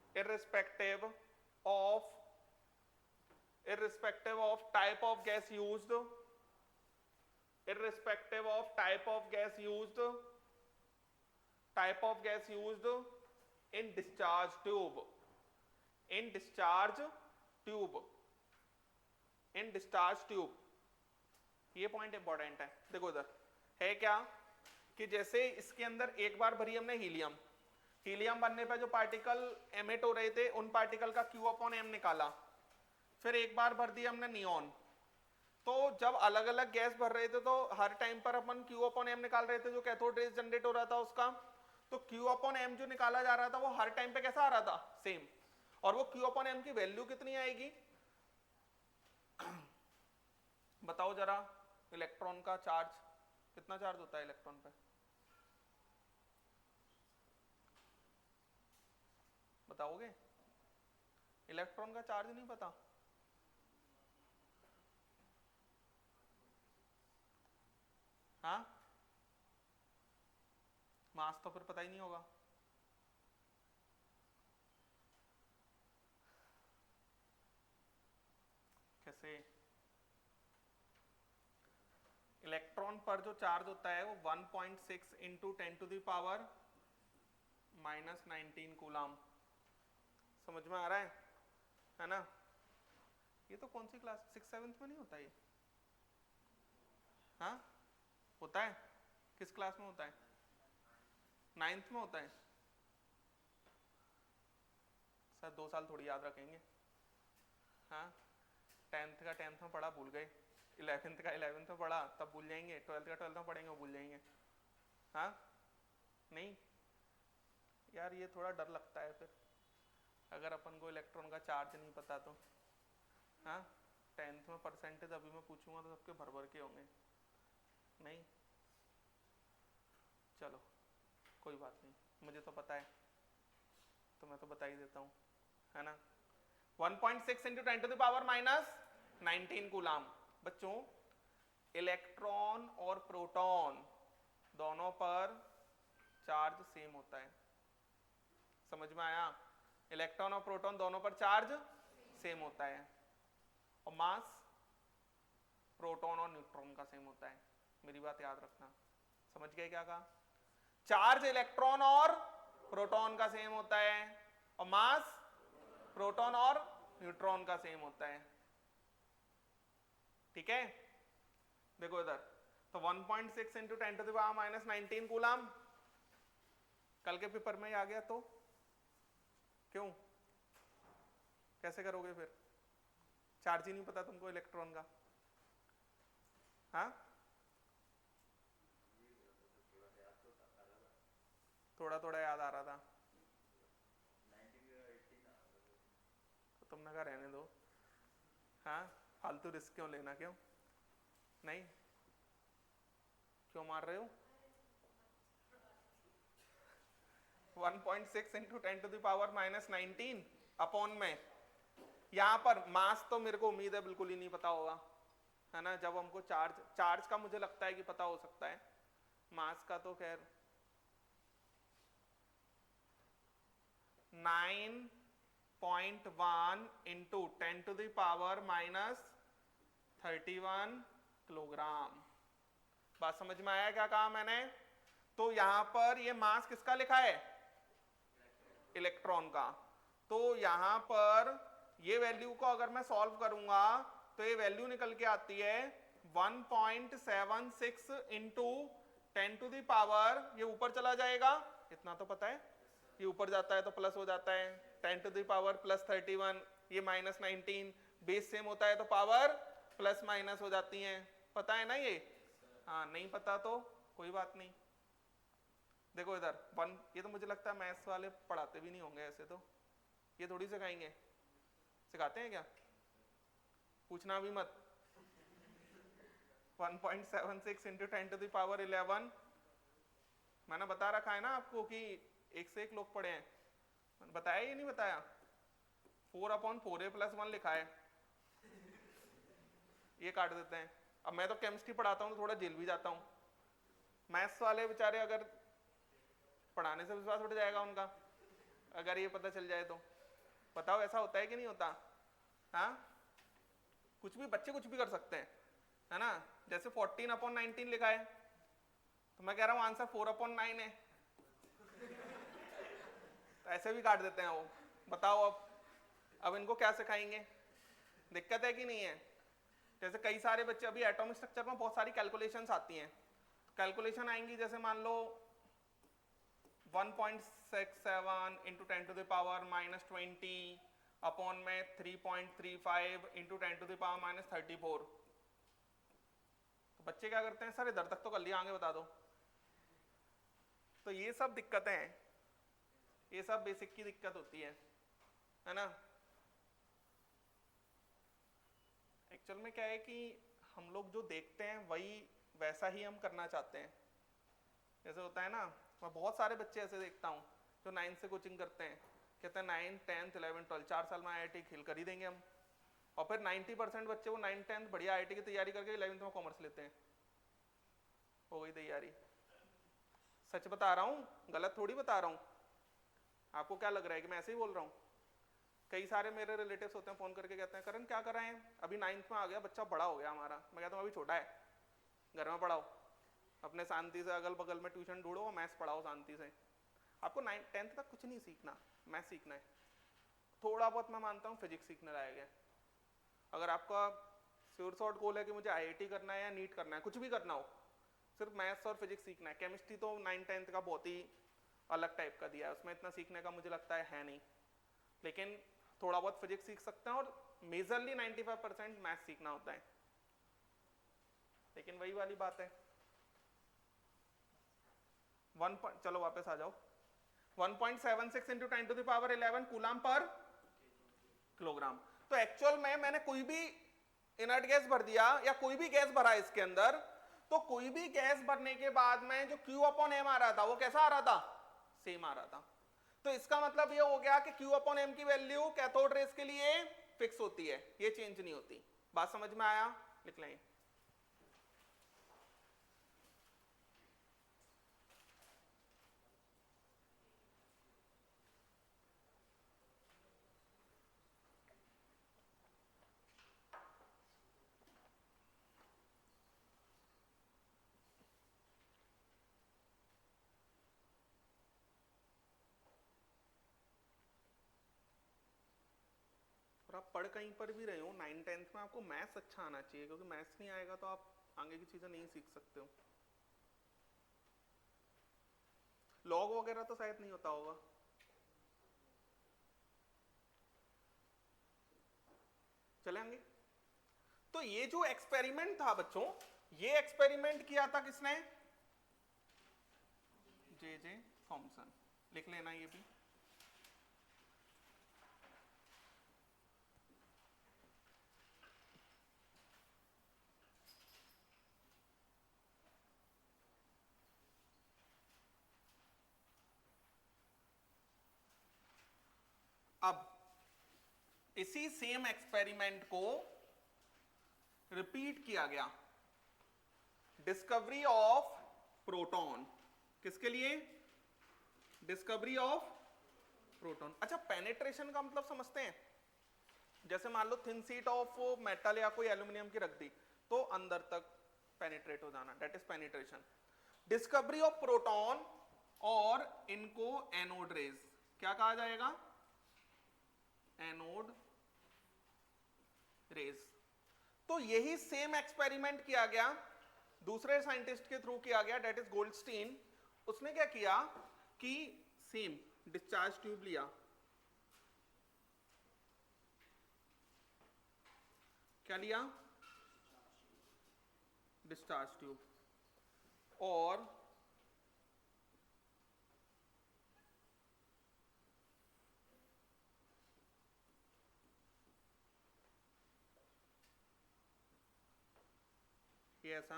irrespective of type of gas used in discharge tube. ये point important है. देखो इधर है क्या कि जैसे इसके अंदर एक बार भरी हमने हीलियम बनने पर जो पार्टिकल एमिट हो रहे थे उन पार्टिकल का Q अपॉन M निकाला. फिर एक बार भर दिया हमने नियॉन. तो जब अलग अलग गैस भर रहे थे तो हर टाइम पर अपन Q अपॉन M निकाल रहे थे जो कैथोड रेज जनरेट हो रहा था उसका. तो Q अपॉन M जो निकाला जा रहा था वो हर टाइम पे कैसा आ रहा था, सेम. और वो Q अपॉन M की वैल्यू कितनी आएगी बताओ जरा. इलेक्ट्रॉन का चार्ज कितना चार्ज होता है इलेक्ट्रॉन पे? बताओगे? इलेक्ट्रॉन का चार्ज नहीं पता? हाँ, मास तो फिर पता ही नहीं होगा। कैसे? इलेक्ट्रॉन पर जो चार्ज होता है वो 1.6 इंटू 10⁻⁻⁻⁹ कूलाम। समझ में आ रहा है ना? ये तो कौन सी क्लास, 6th-7th में नहीं होता ये? हाँ होता है। किस क्लास में होता है? 9th में होता है। सर 2 साल थोड़ी याद रखेंगे। हाँ 10th का 10th में पढ़ा, भूल गए। 11th का 11th में पढ़ा, तब भूल जाएंगे। 12th का 12th में पढ़ेंगे, वो भूल जाएंगे। हाँ नहीं यार, ये थोड़ा डर लगता है फिर, अगर अपन को इलेक्ट्रॉन का चार्ज नहीं पता तो। हाँ 10th में परसेंटेज अभी मैं पूछूंगा तो सबके भर भर के होंगे। नहीं चलो कोई बात नहीं, मुझे तो पता है तो मैं तो बता ही देता हूँ, है ना। 1.6 इंटू 10⁻⁻⁹ कूलाम। बच्चों इलेक्ट्रॉन और प्रोटॉन दोनों पर चार्ज सेम होता है। समझ में आया? इलेक्ट्रॉन और प्रोटॉन दोनों पर चार्ज सेम होता है, और मास प्रोटॉन और न्यूट्रॉन का सेम होता है। मेरी बात याद रखना। समझ गए क्या कहा? चार्ज इलेक्ट्रॉन और प्रोटॉन का सेम होता है, और मास प्रोटॉन और न्यूट्रॉन का सेम होता है। ठीक है, देखो इधर तो 1.6 इंटू 10⁻⁻⁹ कूलाम। कल के पेपर में ही आ गया तो क्यों, कैसे करोगे फिर? चार्ज ही नहीं पता तुमको इलेक्ट्रॉन का। हाँ थोड़ा थोड़ा याद आ रहा था, तो तुमने कहा रहने दो। हाँ फालतू रिस्क क्यों लेना, क्यों नहीं, क्यों मार रहे हो? 1.6 इंटू 10⁻⁻⁹ अपॉन में, यहाँ पर मास तो मेरे को उम्मीद है बिल्कुल ही नहीं पता होगा, है ना। जब हमको चार्ज का मुझे लगता है कि पता हो सकता है, मास का तो खैर 9.1 इंटू 10⁻⁻31 किलोग्राम। बात समझ में आया क्या कहा मैंने? तो यहां पर ये मास किसका लिखा है? इलेक्ट्रॉन का। तो यहां पर ये वैल्यू को अगर मैं सॉल्व करूंगा तो ये वैल्यू निकल के आती है 1.76 इंटू 10⁻, ये ऊपर चला जाएगा, इतना तो पता है, ये ऊपर जाता है तो प्लस हो जाता है, 10⁻+31, ये -19, बेस सेम होता है तो पावर प्लस माइनस हो जाती है। पता है ना ये? हाँ नहीं पता तो कोई बात नहीं। देखो इधर ये तो मुझे लगता है मैथ्स वाले पढ़ाते भी नहीं होंगे ऐसे, तो ये थोड़ी सिखाएंगे, सिखाते हैं क्या? पूछना भी मत। 1.76 इंटू 10⁻11, मैंने बता रखा है ना आपको कि एक से एक लोग पढ़े हैं, मैंने बताया ये नहीं बताया? 4/4a+1 लिखा है, ये काट देते हैं। अब मैं तो केमिस्ट्री पढ़ाता हूँ तो थोड़ा जेल भी जाता हूँ, मैथ्स वाले बेचारे अगर पढ़ाने से विश्वास उठ जाएगा उनका अगर ये पता चल जाए तो। बताओ ऐसा होता है कि नहीं होता? हाँ कुछ भी, बच्चे कुछ भी कर सकते हैं, है ना। जैसे 14/19 लिखा है तो मैं कह रहा हूँ आंसर 4/9 है, तो ऐसे भी काट देते हैं वो। बताओ अब इनको क्या सिखाएंगे? दिक्कत है कि नहीं है? जैसे कई सारे बच्चे, अभी एटॉमिक स्ट्रक्चर में बहुत सारी कैलकुलेशंस आती हैं, कैलकुलेशन आएंगी, जैसे मान लो 1.67 इंटू 10⁻⁻20 अपॉन में 3.35 इंटू 10⁻⁻34। तो बच्चे क्या करते हैं, सर इधर तक तो कर लिया, आगे बता दो। तो ये सब दिक्कतें हैं, ये सब बेसिक की दिक्कत होती है ना। एक्चुअल में क्या है कि हम लोग जो देखते हैं वही वैसा ही हम करना चाहते हैं। जैसे होता है ना, मैं बहुत सारे बच्चे ऐसे देखता हूँ जो 9th से कोचिंग करते हैं कि कहते हैं 9th 10th 11th 12 4 साल में IIT खेल कर ही देंगे हम। और फिर 90% बच्चे वो 9th 10th बढ़िया IIT की तैयारी करके 11th में कॉमर्स लेते हैं, हो गई तैयारी। सच बता रहा हूँ, गलत थोड़ी बता रहा हूँ। आपको क्या लग रहा है कि मैं ऐसे ही बोल रहा हूँ? कई सारे मेरे रिलेटिव्स होते हैं, फोन करके कहते हैं करण क्या कर रहे हैं, अभी 9th में आ गया बच्चा, बड़ा हो गया हमारा। मैं कहता हूँ अभी छोटा है, घर में पढ़ाओ, अपने शांति से अगल बगल में ट्यूशन ढूंढो और मैथ्स पढ़ाओ शांति से। आपको 9th 10th तक कुछ नहीं सीखना, मैथ्स सीखना है। थोड़ा बहुत मैं मानता हूँ फिजिक्स सीखने लायक है। अगर आपका श्योर शॉर्ट गोल है कि मुझे IIT करना है या नीट करना है, कुछ भी करना हो, सिर्फ मैथ्स और फिजिक्स सीखना है। केमिस्ट्री तो 9th 10th का बहुत ही अलग टाइप का दिया है, उसमें इतना सीखने का मुझे लगता है नहीं। लेकिन थोड़ा बहुत फिजिक्स सीख सकते हैं और मेजरली 95% मैथ्स सीखना होता है। लेकिन वही वाली बात है, चलो वापस आ जाओ, 1.76 इंटू 10⁻11 कूलम पर किलोग्राम। तो एक्चुअल में मैंने कोई भी इनर्ट गैस भर दिया या कोई भी गैस भरा इसके अंदर, तो कोई भी गैस भरने के बाद में जो Q/m आ रहा था वो कैसा आ रहा था, सेम आ रहा था। तो इसका मतलब ये हो गया कि Q/m की वैल्यू कैथोड रेस के लिए फिक्स होती है, ये चेंज नहीं होती। बात समझ में आया? लिख लें। आप पढ़ कहीं पर भी रहे हो 9th 10th में, आपको मैथ्स अच्छा आना चाहिए, क्योंकि मैथ्स नहीं आएगा तो आप आगे की चीजें नहीं सीख सकते हो। लॉग वगैरह तो शायद नहीं होता होगा। चलेंगे। तो ये जो एक्सपेरिमेंट था बच्चों, ये एक्सपेरिमेंट किया था किसने? J.J. थॉमसन। लिख लेना ये भी। अब इसी सेम एक्सपेरिमेंट को रिपीट किया गया, डिस्कवरी ऑफ प्रोटॉन। किसके लिए? Discovery of proton. अच्छा, पेनिट्रेशन का मतलब समझते हैं? जैसे मान लो थिन शीट ऑफ मेटल या कोई एल्यूमिनियम की रख दी तो अंदर तक पेनिट्रेट हो जाना, that is penetration. Discovery of proton और इनको एनोड रेज क्या कहा जाएगा? Anode rays. तो यही सेम एक्सपेरिमेंट किया गया, दूसरे साइंटिस्ट के थ्रू किया गया, दैट इज गोल्डस्टीन। उसने क्या किया कि सेम डिस्चार्ज ट्यूब लिया, क्या लिया? डिस्चार्ज ट्यूब, और ये ऐसा,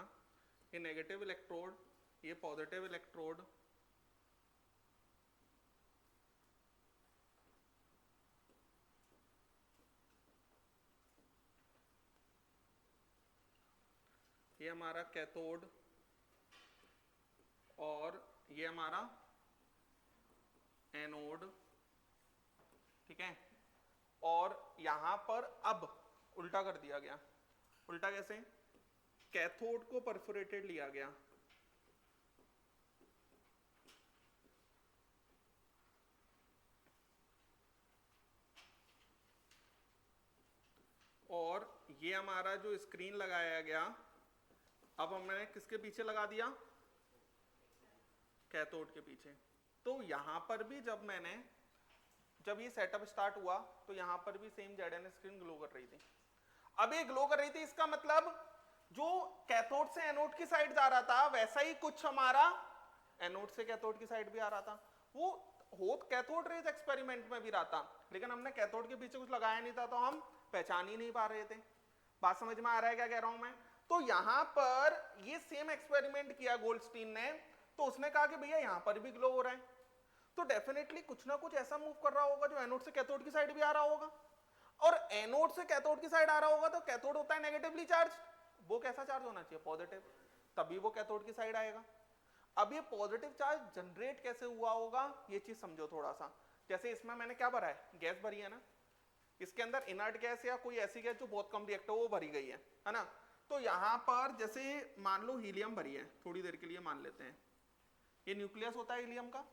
ये नेगेटिव इलेक्ट्रोड, ये पॉजिटिव इलेक्ट्रोड, ये हमारा कैथोड और ये हमारा एनोड, ठीक है। और यहां पर अब उल्टा कर दिया गया। उल्टा कैसे? कैथोड को परफोरेटेड लिया गया, और ये हमारा जो स्क्रीन लगाया गया, अब हमने किसके पीछे लगा दिया? कैथोड के पीछे। तो यहां पर भी जब ये सेटअप स्टार्ट हुआ तो यहां पर भी सेम ZN स्क्रीन ग्लो कर रही थी। अब ये ग्लो कर रही थी, इसका मतलब जो कैथोड से एनोड की साइड जा रहा था वैसा ही कुछ हमारा एनोड से कैथोड की साइड भी आ रहा था। वो कैथोड रेज एक्सपेरिमेंट में भी रहा था, लेकिन हमने कैथोड के पीछे कुछ लगाया नहीं था तो हम पहचान ही नहीं पा रहे थे। बात समझ में आ रहा है क्या कह रहा हूं मैं? तो यहां पर ये सेम एक्सपेरिमेंट किया गोल्डस्टीन ने, तो उसने कहा कि भैया यहां पर भी ग्लो हो रहा है। तो डेफिनेटली कुछ ना कुछ ऐसा मूव कर रहा होगा जो एनोड से कैथोड की साइड भी आ रहा होगा, और एनोड से कैथोड की साइड आ रहा होगा तो कैथोड होता है नेगेटिवली चार्ज, वो कैसा चार्ज होना चाहिए, पॉजिटिव, तभी वो कैथोड की साइड आएगा। अब ये पॉजिटिव चार्ज जनरेट कैसे हुआ होगा ये चीज समझो थोड़ा सा। जैसे इसमें मैंने क्या भरा है, गैस भरी है ना, इसके अंदर इनर्ट गैस या कोई ऐसी गैस जो बहुत कम रिएक्ट हो वो भरी गई है ना। तो यहां पर जैसे मान लो हीलियम भरी है, थोड़ी देर के लिए मान लेते हैं, ये न्यूक्लियस होता है हीलियम का,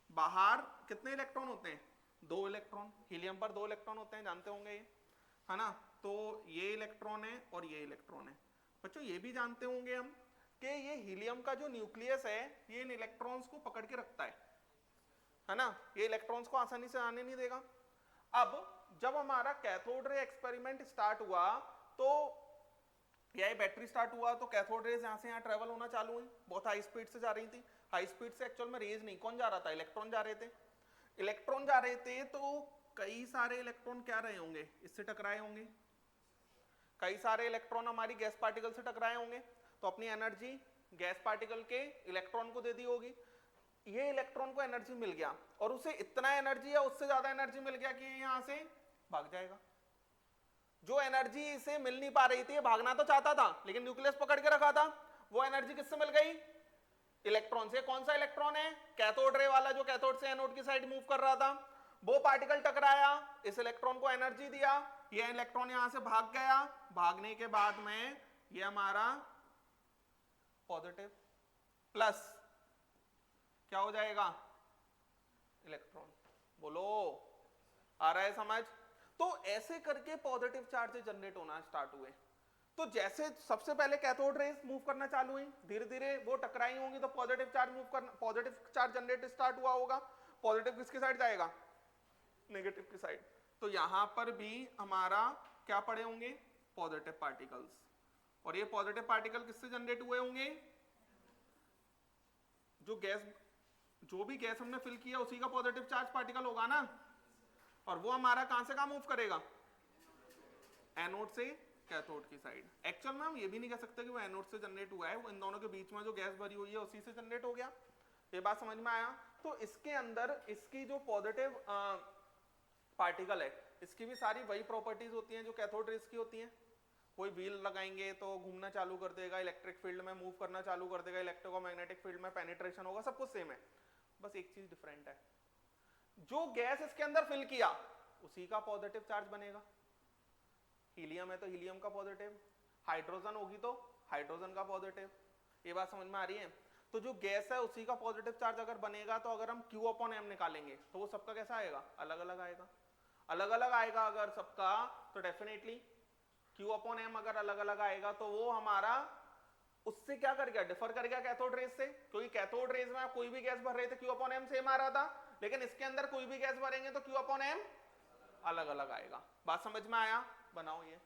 बाहर कितने इलेक्ट्रॉन होते हैं, 2 इलेक्ट्रॉन, हीलियम पर 2 इलेक्ट्रॉन होते हैं, जानते होंगे ये, है ना। तो ये इलेक्ट्रॉन है और ये इलेक्ट्रॉन है। बच्चों ये भी जानते होंगे हम कि ये हीलियम का जो न्यूक्लियस है ये इन इलेक्ट्रॉन्स को पकड़ के रखता है ना, ये इलेक्ट्रॉन्स को आसानी से आने नहीं देगा। अब जब हमारा कैथोड रे एक्सपेरिमेंट स्टार्ट हुआ तो यह बैटरी स्टार्ट हुआ तो कैथोड रेज यहां से यहां ट्रेवल होना चालू हुई, बहुत हाई स्पीड से जा रही थी। हाई स्पीड से एक्चुअल में रेज नहीं, कौन जा रहा था, इलेक्ट्रॉन जा रहे थे। इलेक्ट्रॉन जा रहे थे तो कई सारे इलेक्ट्रॉन क्या रहे होंगे, इससे टकराए होंगे, कई सारे इलेक्ट्रॉन हमारी गैस पार्टिकल से टकराए होंगे, तो अपनी एनर्जी गैस पार्टिकल के इलेक्ट्रॉन को दे दी होगी। ये इलेक्ट्रॉन को एनर्जी मिल गया और उसे इतना एनर्जी या उससे ज्यादा एनर्जी मिल गया कि यहां से भाग जाएगा। जो एनर्जी इसे मिल नहीं पा रही थी, भागना तो चाहता था लेकिन न्यूक्लियस पकड़ के रखा था, वो एनर्जी किससे मिल गई, इलेक्ट्रॉन से। कौन सा इलेक्ट्रॉन है, कैथोड रे वाला, जो कैथोड से एनोड की साइड मूव कर रहा था। वो पार्टिकल टकराया, इस इलेक्ट्रॉन को एनर्जी दिया, ये इलेक्ट्रॉन यहां से भाग गया, भागने के बाद में ये हमारा पॉजिटिव प्लस क्या हो जाएगा, इलेक्ट्रॉन। बोलो आ रहा है समझ। तो ऐसे करके पॉजिटिव चार्ज जनरेट होना स्टार्ट हुए। तो जैसे सबसे पहले कैथोड रेज मूव करना चालू हुई, धीरे धीरे वो टकराई होंगी तो पॉजिटिव चार्ज मूव करना, पॉजिटिव चार्ज जनरेट स्टार्ट हुआ होगा। पॉजिटिव किसकी साइड जाएगा, नेगेटिव की साइड। तो यहां पर भी हमारा क्या पड़े होंगे, पॉजिटिव पार्टिकल्स, और ये पॉजिटिव पार्टिकल किससे जनरेट हुए होंगे, जो गैस, जो भी गैस हमने फिल किया उसी का पॉजिटिव चार्ज पार्टिकल होगा ना, और वो हमारा कहां से कहां मूव करेगा, एनोड से कैथोड की साइड। एक्चुअल में हम ये भी नहीं कह सकते कि वो एनोड से जनरेट हुआ है, वो इन दोनों के बीच में जो गैस भरी हुई है उसी से जनरेट हो गया। ये बात समझ में आया। तो इसके अंदर इसकी जो पॉजिटिव पार्टिकल है इसकी भी सारी वही प्रॉपर्टीज होती हैं जो कैथोड रेज की होती हैं। कोई व्हील लगाएंगे तो घूमना चालू कर देगा, इलेक्ट्रिक फील्ड में मूव करना चालू कर देगा, इलेक्ट्रोमैग्नेटिक फील्ड में पेनिट्रेशन होगा, सब कुछ सेम है, बस एक चीज डिफरेंट है, जो गैस इसके अंदर फिल किया उसी का पॉजिटिव चार्ज बनेगा। हीलियम है तो हीलियम का पॉजिटिव, हाइड्रोजन होगी तो हाइड्रोजन का पॉजिटिव। ये बात समझ में आ रही है। तो जो गैस है उसी का पॉजिटिव चार्ज अगर बनेगा तो अगर हम Q अपॉन M निकालेंगे तो वो सबका कैसा आएगा, अलग अलग आएगा। अलग अलग आएगा अगर सबका तो डेफिनेटली Q अपॉन M अगर अलग अलग आएगा तो वो हमारा उससे क्या कर गया, डिफर कर गया कैथोड रेज से। क्योंकि कैथोड रेज में आप कोई भी गैस भर रहे थे Q अपॉन M सेम आ रहा था, लेकिन इसके अंदर कोई भी गैस भरेंगे तो Q अपॉन M अलग अलग आएगा। बात समझ में आया, बनाओ ये।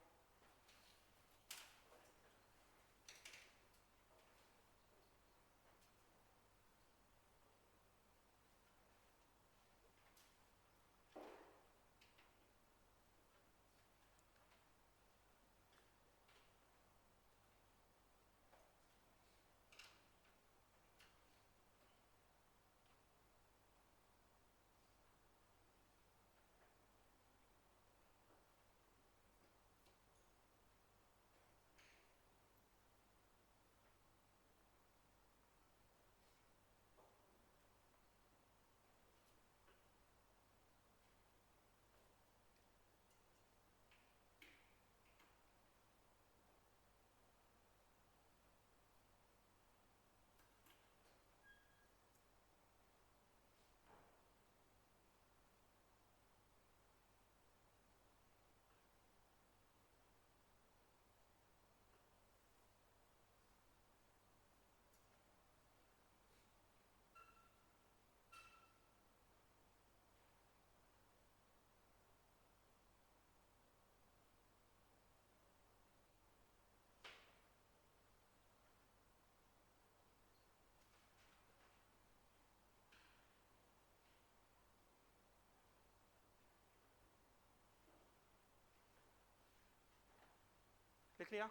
लिख लिया।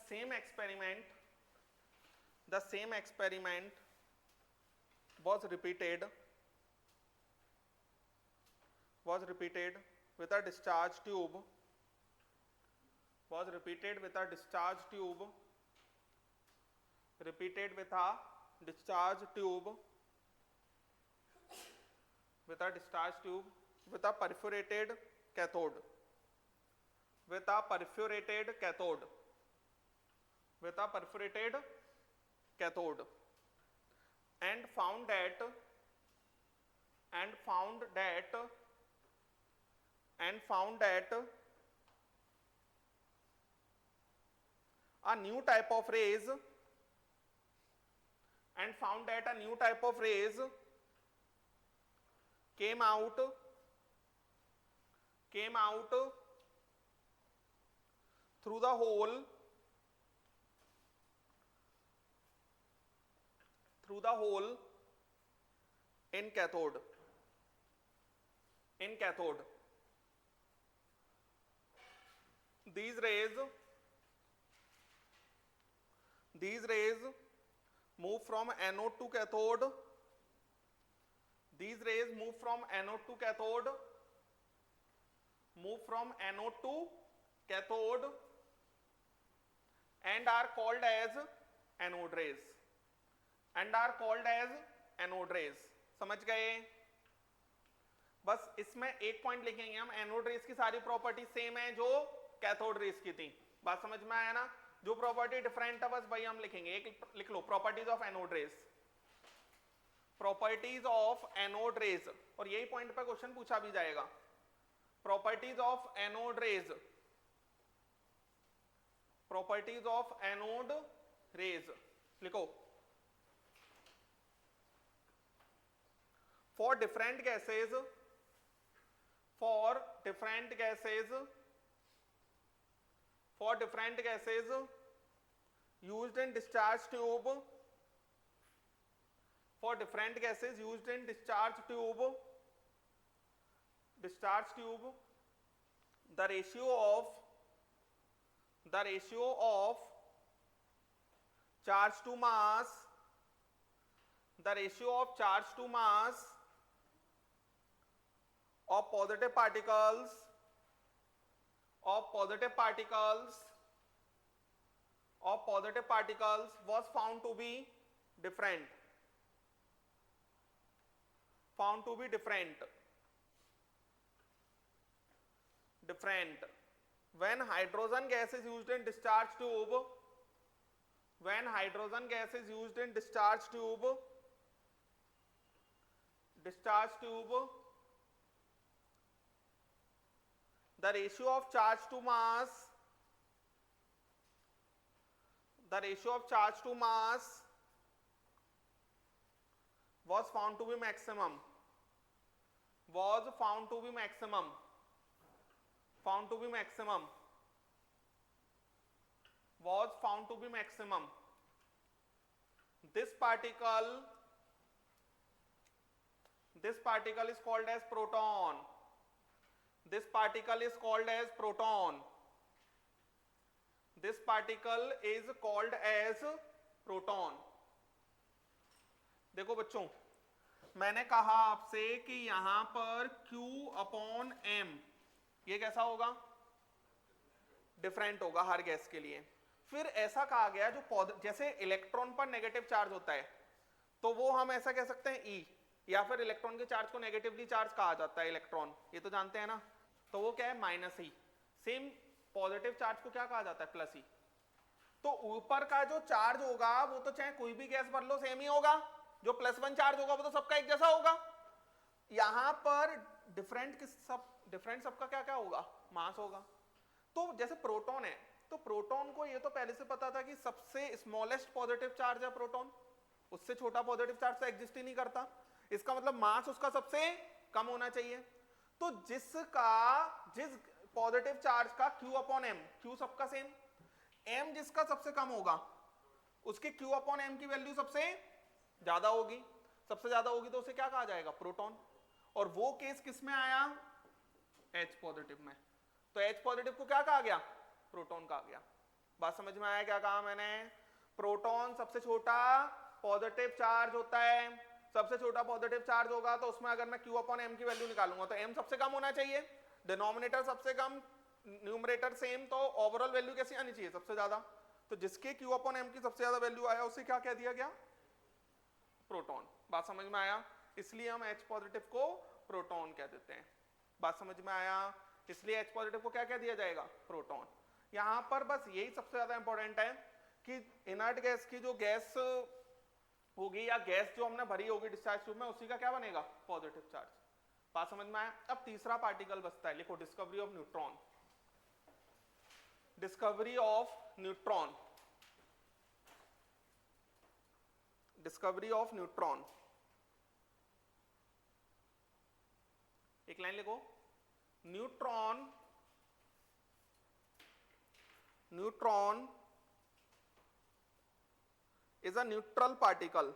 same experiment was repeated with a discharge tube, repeated with a discharge tube with a perforated cathode, and found that a new type of rays came out through the hole in cathode. These rays move from anode to cathode. And are called as anode rays. समझ गए? बस इसमें एक point लिखेंगे हम, anode rays की सारी property same है जो कैथोड रेस की थी. बात समझ में आया ना? जो प्रॉपर्टी डिफरेंट है बस वही हम लिखेंगे. एक लिख लो, प्रॉपर्टीज ऑफ एनोड रेस. और यही पॉइंट पे क्वेश्चन पूछा भी जाएगा. प्रॉपर्टीज ऑफ एनोड रेस लिखो. For different gases used in discharge tube, the ratio of charge to mass of positive particles was found to be different. When hydrogen gas is used in discharge tube, the ratio of charge to mass was found to be maximum. This particle is called as proton. This particle is called as proton. देखो बच्चों, मैंने कहा आपसे कि यहां पर Q/m ये कैसा होगा? डिफरेंट होगा हर गैस के लिए. फिर ऐसा कहा गया जो जैसे इलेक्ट्रॉन पर नेगेटिव चार्ज होता है तो वो हम ऐसा कह सकते हैं E, या फिर इलेक्ट्रॉन के चार्ज को नेगेटिवली चार्ज कहा जाता है इलेक्ट्रॉन, ये तो जानते हैं ना. तो वो क्या है? -E. सेम पॉजिटिव चार्ज को क्या कहा जाता है? +E. तो ऊपर का जो चार्ज होगा वो तो चाहे कोई भी गैस भर लो सेम ही होगा. जो +1 चार्ज होगा वो तो सबका एक जैसा होगा. यहां पर डिफरेंट सबका क्या होगा? मास होगा. तो जैसे प्रोटॉन है तो प्रोटॉन को ये तो पहले से पता था कि सबसे स्मॉलेस्ट पॉजिटिव चार्ज है प्रोटॉन, उससे छोटा पॉजिटिव चार्ज तो एग्जिस्ट ही नहीं करता. इसका मतलब मास उसका सबसे कम होना चाहिए. तो जिस पॉजिटिव चार्ज का Q/m, Q सबका सेम, m जिसका सबसे कम होगा उसकी Q/m की वैल्यू सबसे ज्यादा होगी. तो उसे क्या कहा जाएगा? प्रोटॉन. और वो केस किस में आया? H पॉजिटिव में. तो H पॉजिटिव को क्या कहा गया? प्रोटॉन कहा गया. बात समझ में आया क्या कहा मैंने? प्रोटॉन सबसे छोटा पॉजिटिव चार्ज होता है, सबसे छोटा पॉजिटिव चार्ज होगा तो उसमें अगर मैं Q अपॉन M की वैल्यू निकालूंगा तो M सबसे कम होना चाहिए, डिनोमिनेटर सबसे कम न्यूमरेटर सेम, तो ओवरऑल वैल्यू कैसी आनी चाहिए? सबसे ज्यादा। तो जिसके Q अपॉन M की सबसे ज्यादा वैल्यू आया उसे क्या कह दिया गया? प्रोटॉन। बात समझ में आया? इसलिए हम H पॉजिटिव को प्रोटॉन कह देते हैं। बात समझ में आया? इसलिए H पॉजिटिव को क्या कह दिया जाएगा? प्रोटॉन। यहां पर बस यही सबसे ज्यादा इंपॉर्टेंट है कि इनर्ट गैस की जो गैस होगी या गैस जो हमने भरी होगी डिस्चार्ज ट्यूब में, उसी का क्या बनेगा? Positive charge. बात समझ में आया? अब तीसरा पार्टिकल बचता है, लिखो discovery of neutron. Discovery of neutron, discovery of neutron. एक लाइन लिखो, neutron, neutron is a neutral particle.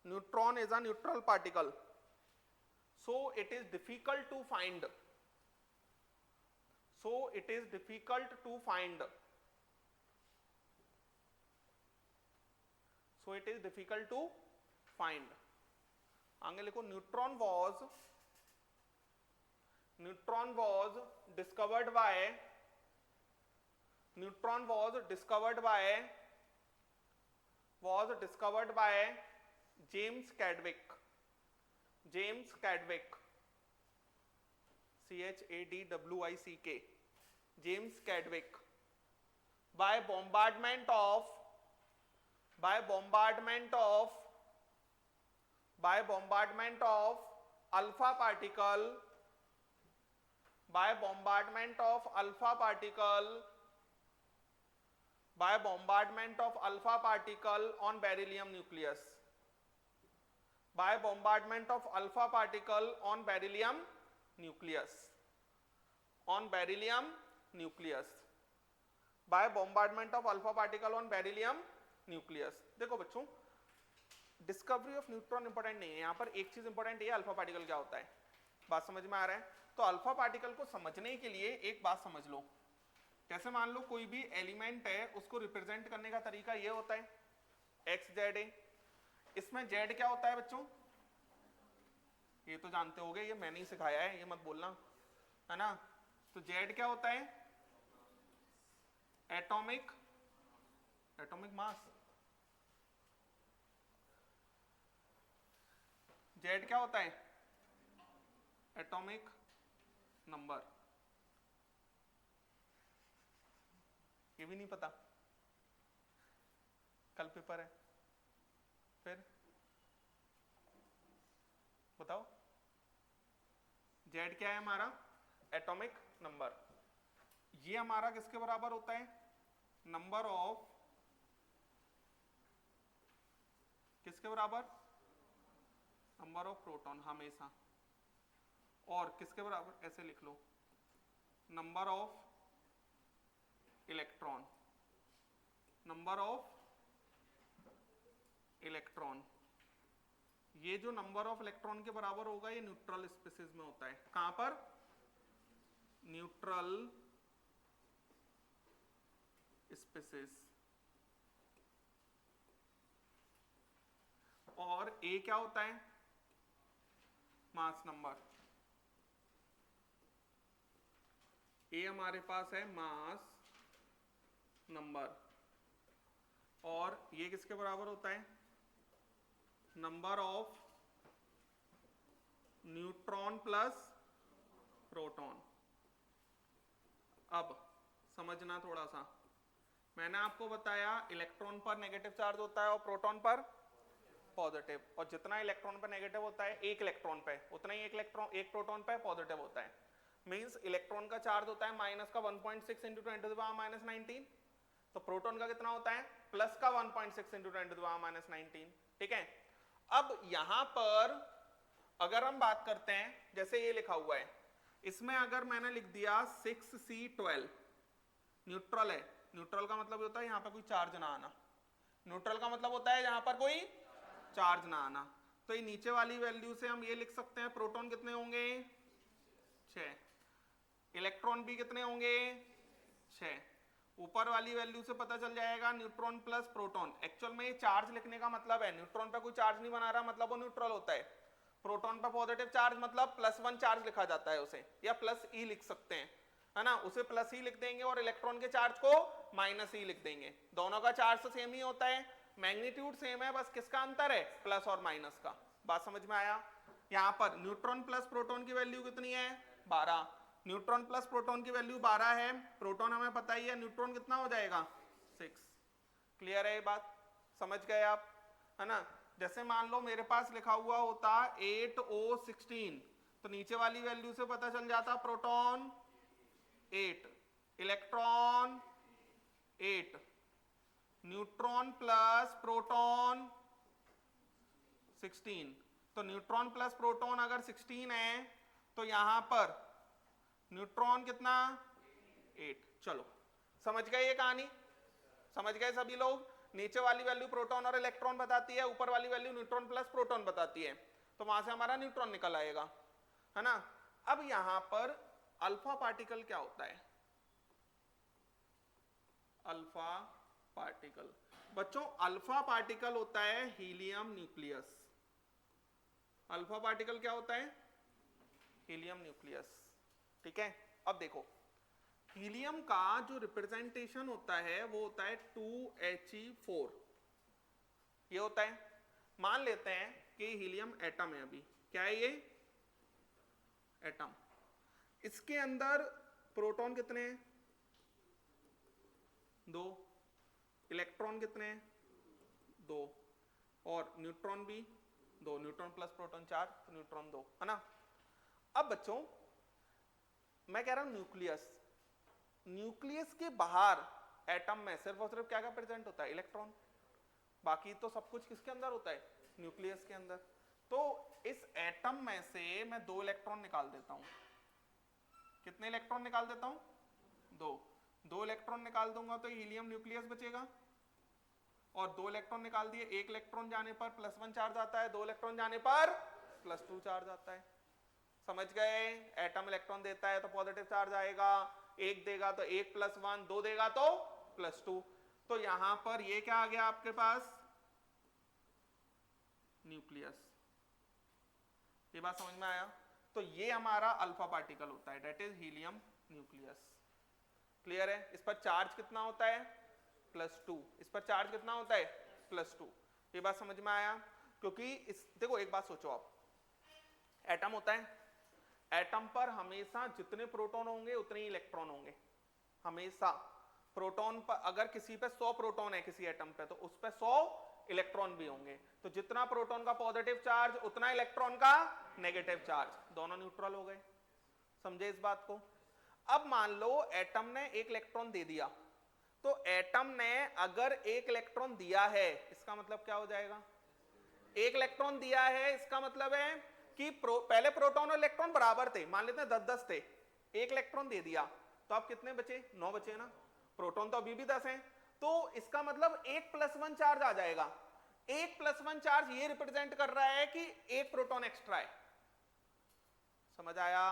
Neutron is a neutral particle, so it is difficult to find. So it is difficult to find. So it is difficult to find. आगे लिखो, neutron was discovered by, neutron was discovered by James Chadwick, James Chadwick, Chadwick, James Chadwick, by bombardment of alpha particle, by bombardment of alpha particle on beryllium nucleus, by bombardment of alpha particle on beryllium nucleus, on beryllium nucleus, by bombardment of alpha particle on beryllium nucleus। देखो बच्चों, discovery of neutron important नहीं है, यहां पर एक चीज important है, alpha particle क्या होता है। बात समझ में आ रहा है? तो अल्फा पार्टिकल को समझने के लिए एक बात समझ लो, कैसे मान लो कोई भी एलिमेंट है उसको रिप्रेजेंट करने का तरीका ये होता है एक्स जेड ए। इसमें जेड क्या होता है बच्चों? ये तो जानते होगे, ये मैंने ही सिखाया है, ये मत बोलना, है ना। तो जेड क्या होता है? Atomic mass. जेड क्या होता है? Atomic number. ये भी नहीं पता? कल पेपर है, फिर बताओ। जेड क्या है हमारा? Atomic number. ये हमारा किसके बराबर होता है? नंबर ऑफ, किसके बराबर? नंबर ऑफ प्रोटॉन हमेशा। और किसके बराबर? ऐसे लिख लो, number of electron, number of electron. ये जो नंबर ऑफ इलेक्ट्रॉन के बराबर होगा ये न्यूट्रल स्पीसीज में होता है। कहां पर? Neutral species. और ए क्या होता है? Mass number. ए हमारे पास है मास नंबर। और ये किसके बराबर होता है? Number of neutron plus proton. अब समझना थोड़ा सा, मैंने आपको बताया इलेक्ट्रॉन पर नेगेटिव चार्ज होता है और प्रोटॉन पर पॉजिटिव, और जितना इलेक्ट्रॉन पर नेगेटिव होता है एक इलेक्ट्रॉन पे, उतना ही एक प्रोटॉन पे पॉजिटिव होता है। मींस इलेक्ट्रॉन का चार्ज होता है माइनस का 1.6 into 10 to the power minus 19, तो प्रोटॉन का कितना होता है? प्लस का 1.6 into 10 to the power minus 19। ठीक है। अब यहां पर अगर हम बात करते हैं, जैसे ये लिखा हुआ है, इसमें अगर मैंने लिख दिया 6C12, न्यूट्रल है। न्यूट्रल का मतलब होता है यहां पर कोई चार्ज ना आना। न्यूट्रल का मतलब होता है यहां पर कोई चार्ज ना आना। तो ये नीचे वाली वैल्यू से हम ये लिख सकते हैं प्रोटॉन कितने होंगे? 6। इलेक्ट्रॉन भी कितने होंगे 6। ऊपर वाली वैल्यू से पता चल जाएगा न्यूट्रॉन प्लस प्रोटॉन। एक्चुअल में ये चार्ज लिखने का मतलब है, न्यूट्रॉन पे कोई चार्ज नहीं बना रहा मतलब वो न्यूट्रल होता है। प्रोटॉन पे पॉजिटिव चार्ज मतलब +1 चार्ज लिखा जाता है उसे, या +E लिख सकते हैं, है ना, उसे +E लिख देंगे और इलेक्ट्रॉन के चार्ज को -E लिख देंगे। दोनों का चार्ज तो सेम ही होता है, मैग्नीट्यूड सेम है, बस किसका अंतर है प्लस और माइनस का। बात समझ में आया। यहाँ पर न्यूट्रॉन प्लस प्रोटॉन की वैल्यू कितनी है 12। न्यूट्रॉन प्लस प्रोटॉन की वैल्यू 12 है, प्रोटॉन हमें पता ही है, न्यूट्रॉन कितना हो जाएगा 6। क्लियर है ये बात, समझ गए आप, है ना। जैसे मान लो मेरे पास लिखा हुआ होता 8O16, तो नीचे वाली वैल्यू से पता चल जाता proton 8, electron 8, neutron plus proton 16। तो न्यूट्रॉन प्लस प्रोटॉन अगर 16 है तो यहां पर न्यूट्रॉन कितना 8। चलो समझ गए ये कहानी, समझ गए सभी लोग। नीचे वाली वैल्यू प्रोटॉन और इलेक्ट्रॉन बताती है, ऊपर वाली वैल्यू न्यूट्रॉन प्लस प्रोटॉन बताती है, तो वहां से हमारा न्यूट्रॉन निकल आएगा, है ना। अब यहां पर अल्फा पार्टिकल क्या होता है, अल्फा पार्टिकल, बच्चों अल्फा पार्टिकल होता है हीलियम न्यूक्लियस। अल्फा पार्टिकल क्या होता है हीलियम न्यूक्लियस, ठीक है। अब देखो हीलियम का जो रिप्रेजेंटेशन होता है वो होता है 2He4, ये होता है। मान लेते हैं कि हीलियम एटम है, अभी क्या है ये एटम, इसके अंदर प्रोटॉन कितने हैं 2, इलेक्ट्रॉन कितने हैं 2, और न्यूट्रॉन भी 2, न्यूट्रॉन प्लस प्रोटॉन 4, तो न्यूट्रॉन 2, है ना। अब बच्चों मैं कह रहा हूं न्यूक्लियस, न्यूक्लियस के बाहर एटम में सिर्फ और सिर्फ क्या क्या प्रेजेंट होता है इलेक्ट्रॉन, बाकी तो सब कुछ किसके अंदर होता है न्यूक्लियस के अंदर। तो इस एटम में से मैं 2 इलेक्ट्रॉन निकाल देता हूं, कितने इलेक्ट्रॉन निकाल देता हूं 2 इलेक्ट्रॉन निकाल दूंगा तो हीलियम न्यूक्लियस बचेगा, और 2 इलेक्ट्रॉन निकाल दिए, 1 इलेक्ट्रॉन जाने पर +1 चार्ज आता है, 2 इलेक्ट्रॉन जाने पर +2 चार्ज आता है। समझ गए, एटम इलेक्ट्रॉन देता है तो पॉजिटिव चार्ज आएगा, 1 देगा तो 1 + 1, 2 देगा तो +2, तो यहां पर ये क्या आ गया आपके पास न्यूक्लियस। ये बात समझ में आया। तो ये हमारा अल्फा पार्टिकल होता है, that is helium nucleus. Clear है। इस पर चार्ज कितना होता है +2, इस पर चार्ज कितना होता है +2। ये बात समझ में आया। क्योंकि इस देखो एक बात सोचो आप, एटम होता है, एटम पर हमेशा जितने प्रोटॉन होंगे उतने ही इलेक्ट्रॉन होंगे, हमेशा। प्रोटॉन पर अगर किसी पे 100 प्रोटॉन है किसी एटम पे, तो उस पे 100 इलेक्ट्रॉन भी होंगे, तो जितना प्रोटॉन का पॉजिटिव चार्ज उतना इलेक्ट्रॉन का नेगेटिव चार्ज, दोनों न्यूट्रल हो गए। समझे इस बात को। अब मान लो एटम ने 1 इलेक्ट्रॉन दे दिया, तो एटम ने अगर 1 इलेक्ट्रॉन दिया है, इसका मतलब क्या हो जाएगा, 1 इलेक्ट्रॉन दिया है इसका मतलब है कि पहले प्रोटॉन और इलेक्ट्रॉन बराबर थे, मान लेते हैं 10-10 थे, 1 इलेक्ट्रॉन दे दिया तो अब कितने बचे 9 बचे ना, प्रोटॉन तो अभी भी 10 हैं, तो इसका मतलब 1 + 1 चार्ज आ जाएगा। 1 + 1 चार्ज ये रिप्रेजेंट कर रहा है कि 1 प्रोटॉन एक्स्ट्रा है। समझ आया।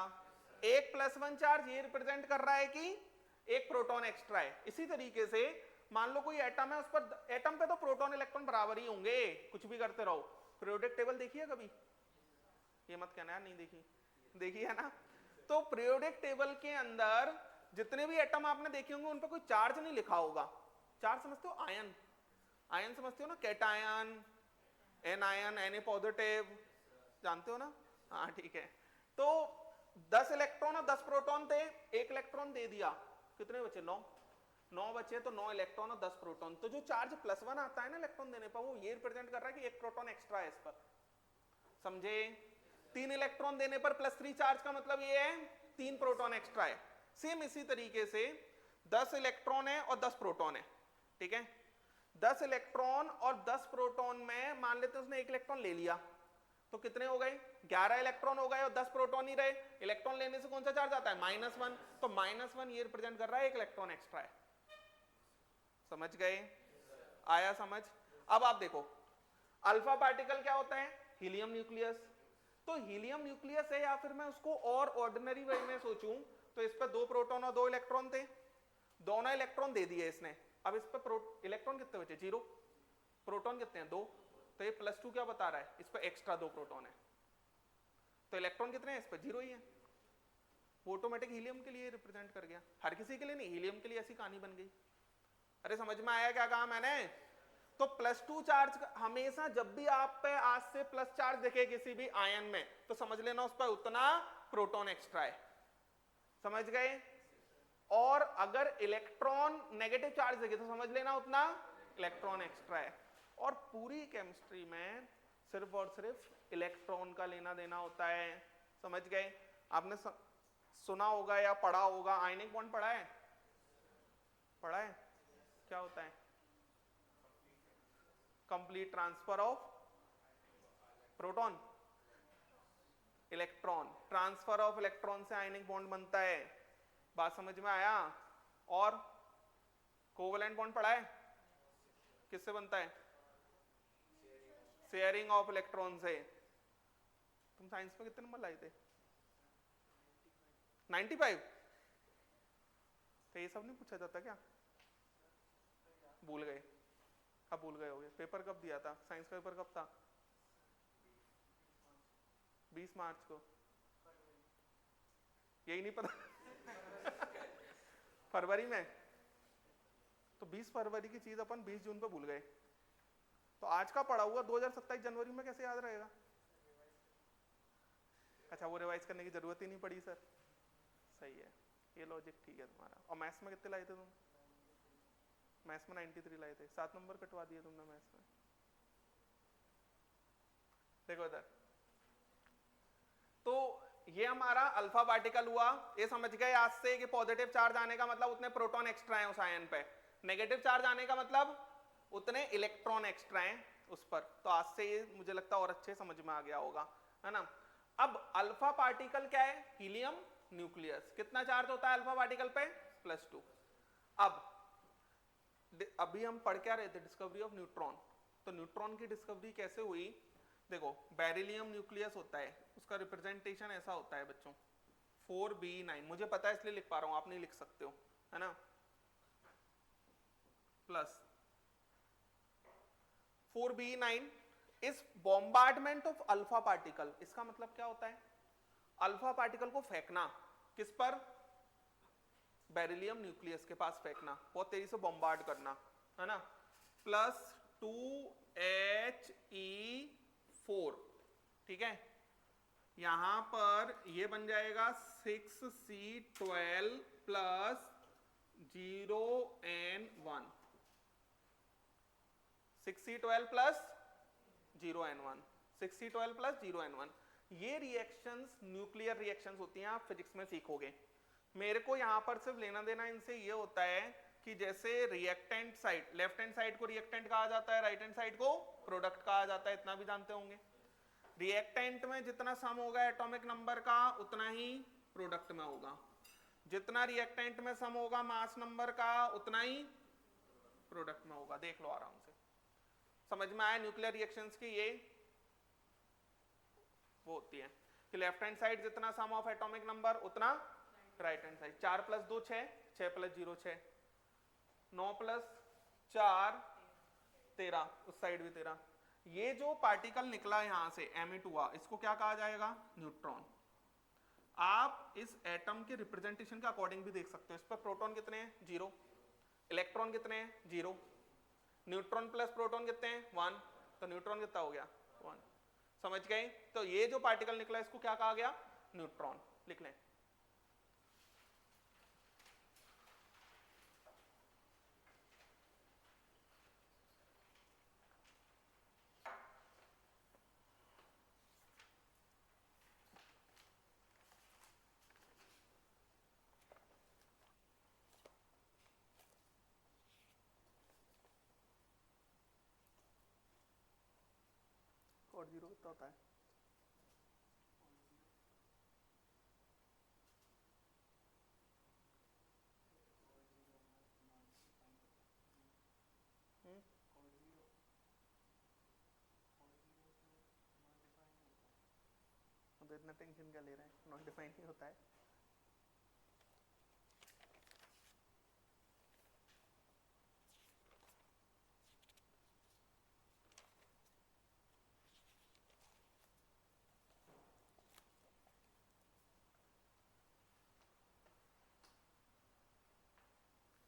1 + 1 चार्ज ये रिप्रेजेंट कर रहा है कि 1 प्रोटॉन एक्स्ट्रा है। इसी तरीके से मान लो कोई एटम है, उस पर एटम पे तो प्रोटॉन इलेक्ट्रॉन बराबर ही होंगे, कुछ भी करते रहो। पीरियोडिक टेबल देखी है कभी, ये मत कहना यार नहीं देखी, देखी है ना। तो पीरियोडिक टेबल के अंदर जितने भी एटम आपने देखे होंगे उन पर कोई चार्ज नहीं लिखा होगा। चार्ज समझते हो, आयन, आयन समझते हो ना, कैटायन, एनायन, Na पॉजिटिव, जानते हो ना, हाँ ठीक है। तो 10 इलेक्ट्रॉन और 10 प्रोटॉन थे, 1 इलेक्ट्रॉन दे दिया, कितने बचे 9 बचे, तो 9 इलेक्ट्रॉन और 10 प्रोटॉन। तो जो चार्ज +1 आता है ना इलेक्ट्रॉन देने पर, वो ये रिप्रेजेंट कर रहा है कि 1 प्रोटॉन एक्स्ट्रा है इस पर। समझे। 3 इलेक्ट्रॉन देने पर +3 चार्ज का मतलब ये है 3 प्रोटॉन एक्स्ट्रा है। सेम इसी तरीके से 10 इलेक्ट्रॉन है और 10 प्रोटॉन है, ठीक है। 10 इलेक्ट्रॉन और 10 प्रोटॉन में मान लेते हैं उसने 1 इलेक्ट्रॉन ले लिया, तो कितने हो गए 11 इलेक्ट्रॉन हो गए और 10 प्रोटॉन ही रहे। इलेक्ट्रॉन लेने से कौन सा चार्ज आता है -1, तो -1 ये रिप्रेजेंट कर रहा है 1 इलेक्ट्रॉन एक्स्ट्रा है। समझ गए, आया समझ। अब आप देखो अल्फा पार्टिकल क्या होता है हीलियम न्यूक्लियस, तो हीलियम न्यूक्लियस है, या फिर मैं उसको और ऑर्डिनरी वे में सोचूं तो इस पर 2 प्रोटॉन और 2 इलेक्ट्रॉन थे, दोनों इलेक्ट्रॉन दे दिए इसने, अब इस पर इलेक्ट्रॉन कितने बचे, 0, प्रोटॉन कितने हैं 2, तो ये +2 क्या बता रहा है, इस पर एक्स्ट्रा 2 प्रोटॉन है, तो इलेक्ट्रॉन कितने हैं इस पर 0 ही है, वो ऑटोमेटिक हीलियम के लिए रिप्रेजेंट कर गया, हर किसी के लिए नहीं, हीलियम के लिए ऐसी कहानी बन गई। अरे समझ में आया क्या कहा मैंने? तो +2 चार्ज हमेशा जब भी आप पे आज से प्लस चार्ज दिखे किसी भी आयन में, तो समझ लेना उस पर उतना प्रोटॉन एक्स्ट्रा है, समझ गए? और अगर इलेक्ट्रॉन नेगेटिव चार्ज दिखे तो समझ लेना उतना इलेक्ट्रॉन एक्स्ट्रा है। और पूरी केमिस्ट्री में सिर्फ और सिर्फ इलेक्ट्रॉन का लेना देना होता है, समझ गए? आपने सुना होगा या पढ़ा होगा, आयनिक बॉन्ड पढ़ा है? पढ़ा है? क्या होता है? Complete transfer of proton, electron, transfer of electron से आयनिक बॉन्ड बनता है, बात समझ में आया? और कोवेलेंट बॉन्ड पढ़ा है? किससे बनता है? शेयरिंग ऑफ इलेक्ट्रॉन से। तुम साइंस में कितने नंबर लाए थे? 95? तो ये सब नहीं पूछा जाता क्या? भूल गए, अब भूल गए होगे। पेपर कब दिया था साइंस का? पेपर कब था? 20 मार्च को। यही नहीं पता फरवरी में? तो 20 फरवरी की चीज अपन 20 जून पे भूल गए, तो आज का पढ़ा हुआ 2027 जनवरी में कैसे याद रहेगा? अच्छा, वो रिवाइज करने की जरूरत ही नहीं पड़ी सर, सही है, ये लॉजिक ठीक है तुम्हारा। और मैथ्स में कितने लाए थे तुम? मैथ्स में 93 लाए थे, 7 नंबर कटवा दिए तुमने मैथ्स में। देखो इधर, तो ये हमारा अल्फा पार्टिकल हुआ, ये समझ गए आज से कि पॉजिटिव चार्ज आने का मतलब उतने प्रोटॉन एक्स्ट्रा हैं उस आयन पे, नेगेटिव चार्ज आने का मतलब उतने इलेक्ट्रॉन एक्स्ट्रा हैं उस पर। तो आज से ये मुझे लगता है और अच्छे समझ में आ गया होगा, है ना? अब अल्फा पार्टिकल क्या है? Helium nucleus. कितना चार्ज होता है अल्फा पार्टिकल पे? +2। अब अभी हम पढ़ क्या रहे थे? Discovery of neutron. तो न्यूट्रॉन की डिस्कवरी कैसे हुई? देखो, बेरिलियम न्यूक्लियस होता है, उसका रिप्रेजेंटेशन ऐसा होता है बच्चों, 4b9। मुझे पता है इसलिए लिख पा रहा हूं, आप नहीं लिख सकते हो, है ना? प्लस 4b9 इस बॉम्बार्डमेंट ऑफ अल्फा पार्टिकल। इसका मतलब क्या होता है? अल्फा पार्टिकल को फेंकना, किस पर? बेरिलियम न्यूक्लियस के पास फेंकना, बहुत तेजी से बॉम्बार्ड करना, है ना? +2He4, ठीक है? यहां पर ये बन जाएगा 6C12 + 0N1, 6C12 + 0N1, 6C12 + 0N1। ये रिएक्शंस न्यूक्लियर रिएक्शंस होती हैं, आप फिजिक्स में सीखोगे। मेरे को यहां पर सिर्फ लेना देना इनसे ये होता है कि जैसे reactant side, left hand side को रिएक्टेंट कहा जाता है, राइट हैंड साइड को प्रोडक्ट कहा जाता है, इतना भी जानते होंगे। रिएक्टेंट में जितना सम होगा एटॉमिक नंबर का उतना ही प्रोडक्ट में होगा, जितना रिएक्टेंट में सम होगा मास नंबर का उतना ही प्रोडक्ट में होगा। देख लो आराम से, समझ में आया? न्यूक्लियर रिएक्शंस की ये वो होती है कि लेफ्ट हैंड साइड जितना सम ऑफ एटॉमिक नंबर उतना राइट हैंड साइड। 4 + 2 6, 6 + 0 6, 9 + 4 13, उस साइड भी 13। ये जो पार्टिकल निकला यहां से एमिट हुआ, इसको क्या कहा जाएगा? न्यूट्रॉन। आप इस एटम के रिप्रेजेंटेशन के अकॉर्डिंग भी देख सकते हो, इस पर प्रोटॉन कितने हैं? 0, इलेक्ट्रॉन कितने हैं? 0, न्यूट्रॉन प्लस प्रोटॉन कितने हैं? 1, तो न्यूट्रॉन कितना हो गया? 1। समझ गए? तो ये जो पार्टिकल निकला इसको क्या कहा गया? न्यूट्रॉन। लिख लें। और 0 कितना होता है? इतना टेंशन क्या ले रहा है, नॉट डिफाइंड ही होता है।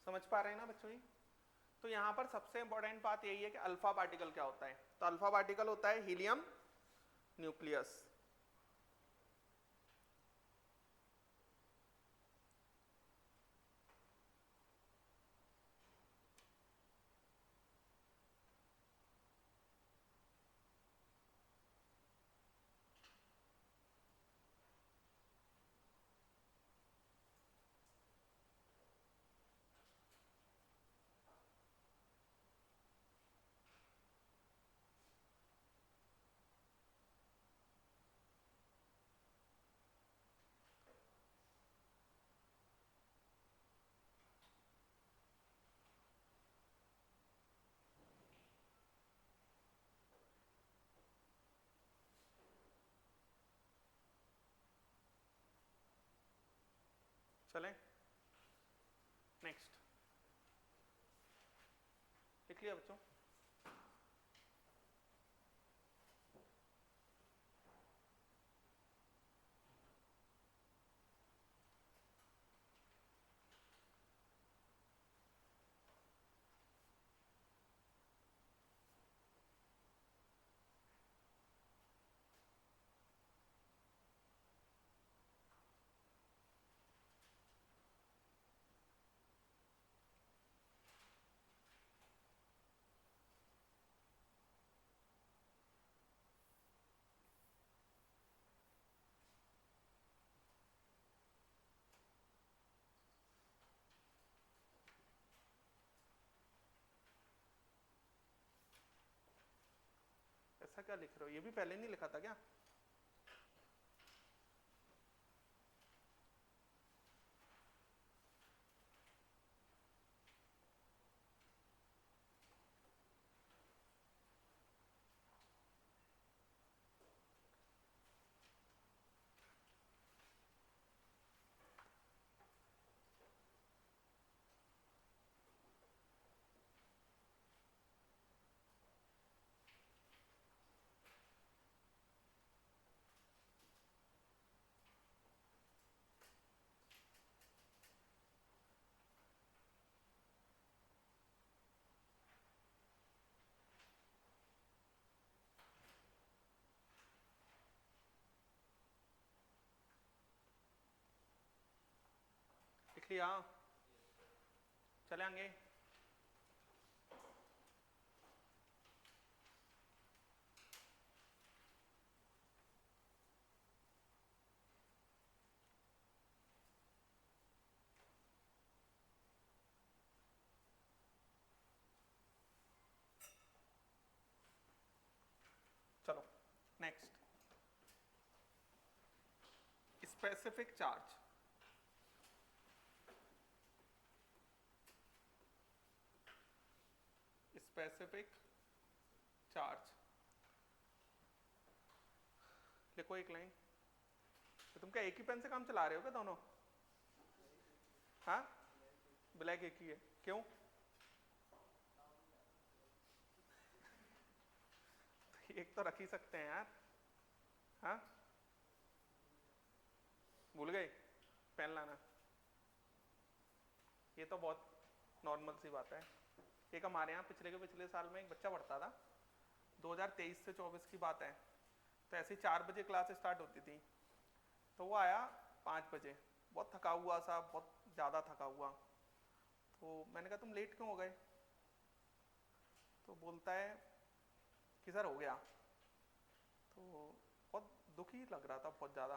समझ पा रहे हैं ना बच्चों? तो यहाँ पर सबसे इंपॉर्टेंट बात यही है कि अल्फा पार्टिकल क्या होता है। तो अल्फा पार्टिकल होता है हीलियम न्यूक्लियस। चलें नेक्स्ट, लिख लिया बच्चों? ऐसा क्या लिख रहे हो? ये भी पहले नहीं लिखा था क्या? लिख लिया? चले आगे। चलो next, specific charge. Specific charge लिखो एक लाइन। तो तुम क्या एक ही पेन से काम चला रहे हो क्या दोनों? हाँ, ब्लैक एक ही है, क्यों? एक तो रख ही सकते हैं यार। हाँ, भूल गए पेन लाना? ये तो बहुत नॉर्मल सी बात है। एक हमारे यहाँ पिछले साल में एक बच्चा पढ़ता था, 2023 से 24 की बात है। तो ऐसे 4 बजे क्लास स्टार्ट होती थी, तो वो आया 5 बजे, बहुत थका हुआ सा, बहुत ज़्यादा थका हुआ। तो मैंने कहा तुम लेट क्यों हो गए? तो बोलता है कि सर हो गया। तो बहुत दुखी लग रहा था, बहुत ज़्यादा।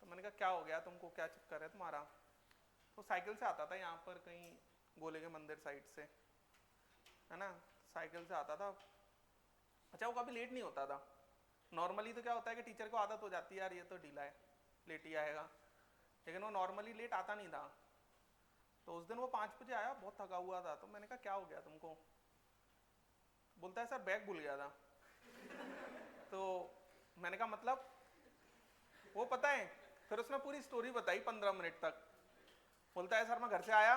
तो मैंने कहा क्या हो गया तुमको, क्या चक्कर है तुम्हारा? तो साइकिल से आता था यहाँ पर कहीं गोले के मंदिर साइड से, है ना, साइकिल से आता था। अच्छा, वो कभी लेट नहीं होता था। नॉर्मली तो क्या होता है कि टीचर को आदत हो जाती है यार ये तो ढीला है, लेट ही आएगा, लेकिन वो नॉर्मली लेट आता नहीं था। तो उस दिन वो 5 बजे आया, बहुत थका हुआ था। तो मैंने कहा क्या हो गया तुमको? बोलता है सर बैग भूल गया था। तो मैंने कहा मतलब? वो पता है, फिर उसने पूरी स्टोरी बताई 15 मिनट तक। बोलता है सर मैं घर से आया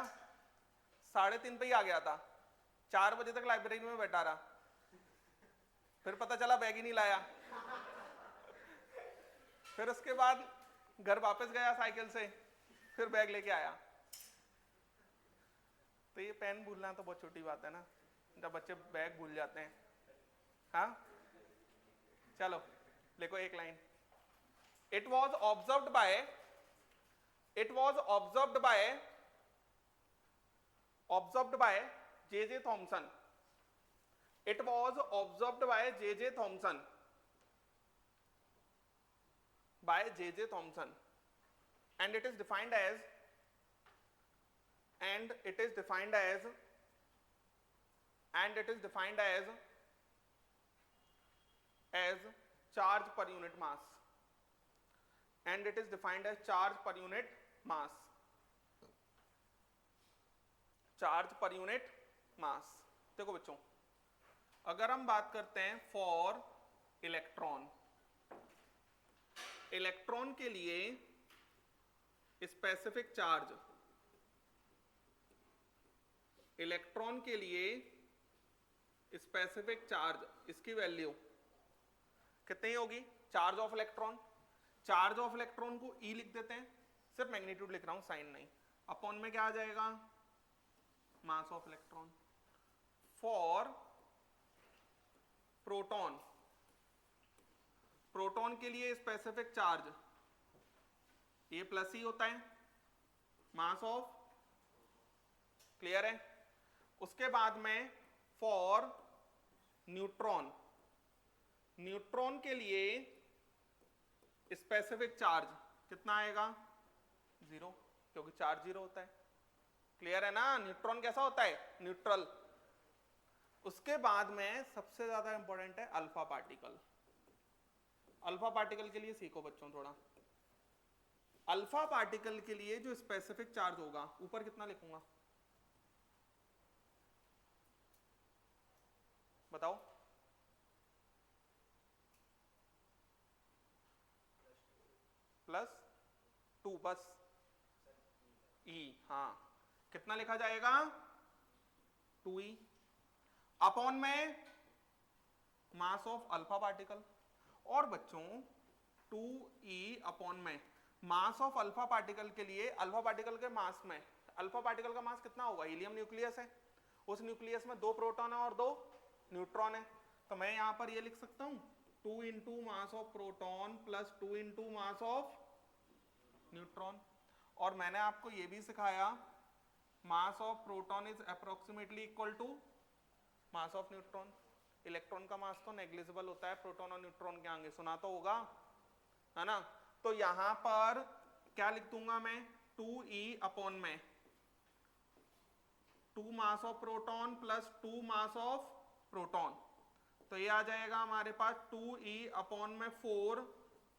3:30 पे ही आ गया था, 4 बजे तक लाइब्रेरी में बैठा रहा, फिर पता चला बैग ही नहीं लाया। फिर उसके बाद घर वापस गया साइकिल से, फिर बैग लेके आया। तो ये पेन भूलना तो बहुत छोटी बात है ना, जब बच्चे बैग भूल जाते हैं। हाँ चलो लिखो एक line. It was observed bye J.J. Thomson. It was observed by J.J. Thomson. And it is defined as charge per unit mass. And it is defined as charge per unit mass. Charge per unit mass. देखो बच्चों, अगर हम बात करते हैं for electron, electron के लिए specific charge, electron के लिए स्पेसिफिक चार्ज, इसकी वैल्यू कितनी होगी? Charge of electron, charge of electron को E लिख देते हैं, सिर्फ मैग्नीट्यूड लिख रहा हूं, साइन नहीं। अपॉन में क्या आ जाएगा? Mass of electron. For proton, proton के लिए स्पेसिफिक चार्ज ये प्लस ही होता है, मास ऑफ, क्लियर है? उसके बाद में फॉर न्यूट्रॉन, न्यूट्रॉन के लिए स्पेसिफिक चार्ज कितना आएगा? 0, क्योंकि चार्ज 0 होता है, क्लियर है ना? न्यूट्रॉन कैसा होता है? न्यूट्रल। उसके बाद में सबसे ज्यादा इंपॉर्टेंट है अल्फा पार्टिकल। अल्फा पार्टिकल के लिए सीखो बच्चों थोड़ा। अल्फा पार्टिकल के लिए जो स्पेसिफिक चार्ज होगा, ऊपर कितना लिखूंगा बताओ? +2 बस, E, हाँ, कितना लिखा जाएगा? 2E अपॉन में मास ऑफ अल्फा पार्टिकल। और बच्चों 2E अपॉन में मास ऑफ अल्फा पार्टिकल के लिए, अल्फा पार्टिकल के मास में, अल्फा पार्टिकल का मास कितना होगा? हीलियम न्यूक्लियस है, उस न्यूक्लियस में 2 प्रोटॉन है और 2 न्यूट्रॉन है, तो मैं यहां पर ये लिख सकता हूं 2 into mass of proton plus 2 into mass of neutron. और मैंने आपको ये भी सिखाया mass of proton is approximately equal to mass of neutron. Electron का मास तो नेग्लिजिबल होता है प्रोटॉन और न्यूट्रॉन के आगे, सुना तो होगा, है ना? तो यहां पर क्या लिख दूंगा मैं? 2E अपॉन में 2 मास of proton plus 2 mass of proton, तो ये आ जाएगा हमारे पास 2E अपॉन में 4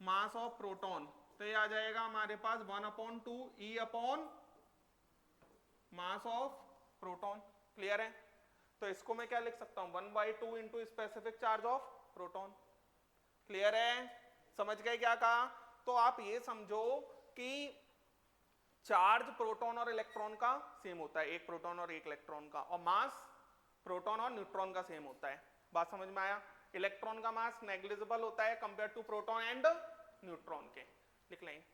मास ऑफ प्रोटॉन, तो ये आ जाएगा हमारे पास 1/2E upon mass of proton. Clear है? तो इसको मैं क्या लिख सकता हूं? 1/2 into specific charge of proton. Clear है? समझ गए क्या कहा? तो आप ये समझो कि चार्ज प्रोटॉन और इलेक्ट्रॉन का सेम होता है, एक प्रोटॉन और एक इलेक्ट्रॉन का, और मास प्रोटॉन और न्यूट्रॉन का सेम होता है। बात समझ में आया? इलेक्ट्रॉन का मास नेग्लिजिबल होता है compare to proton and neutron के। लिख लें।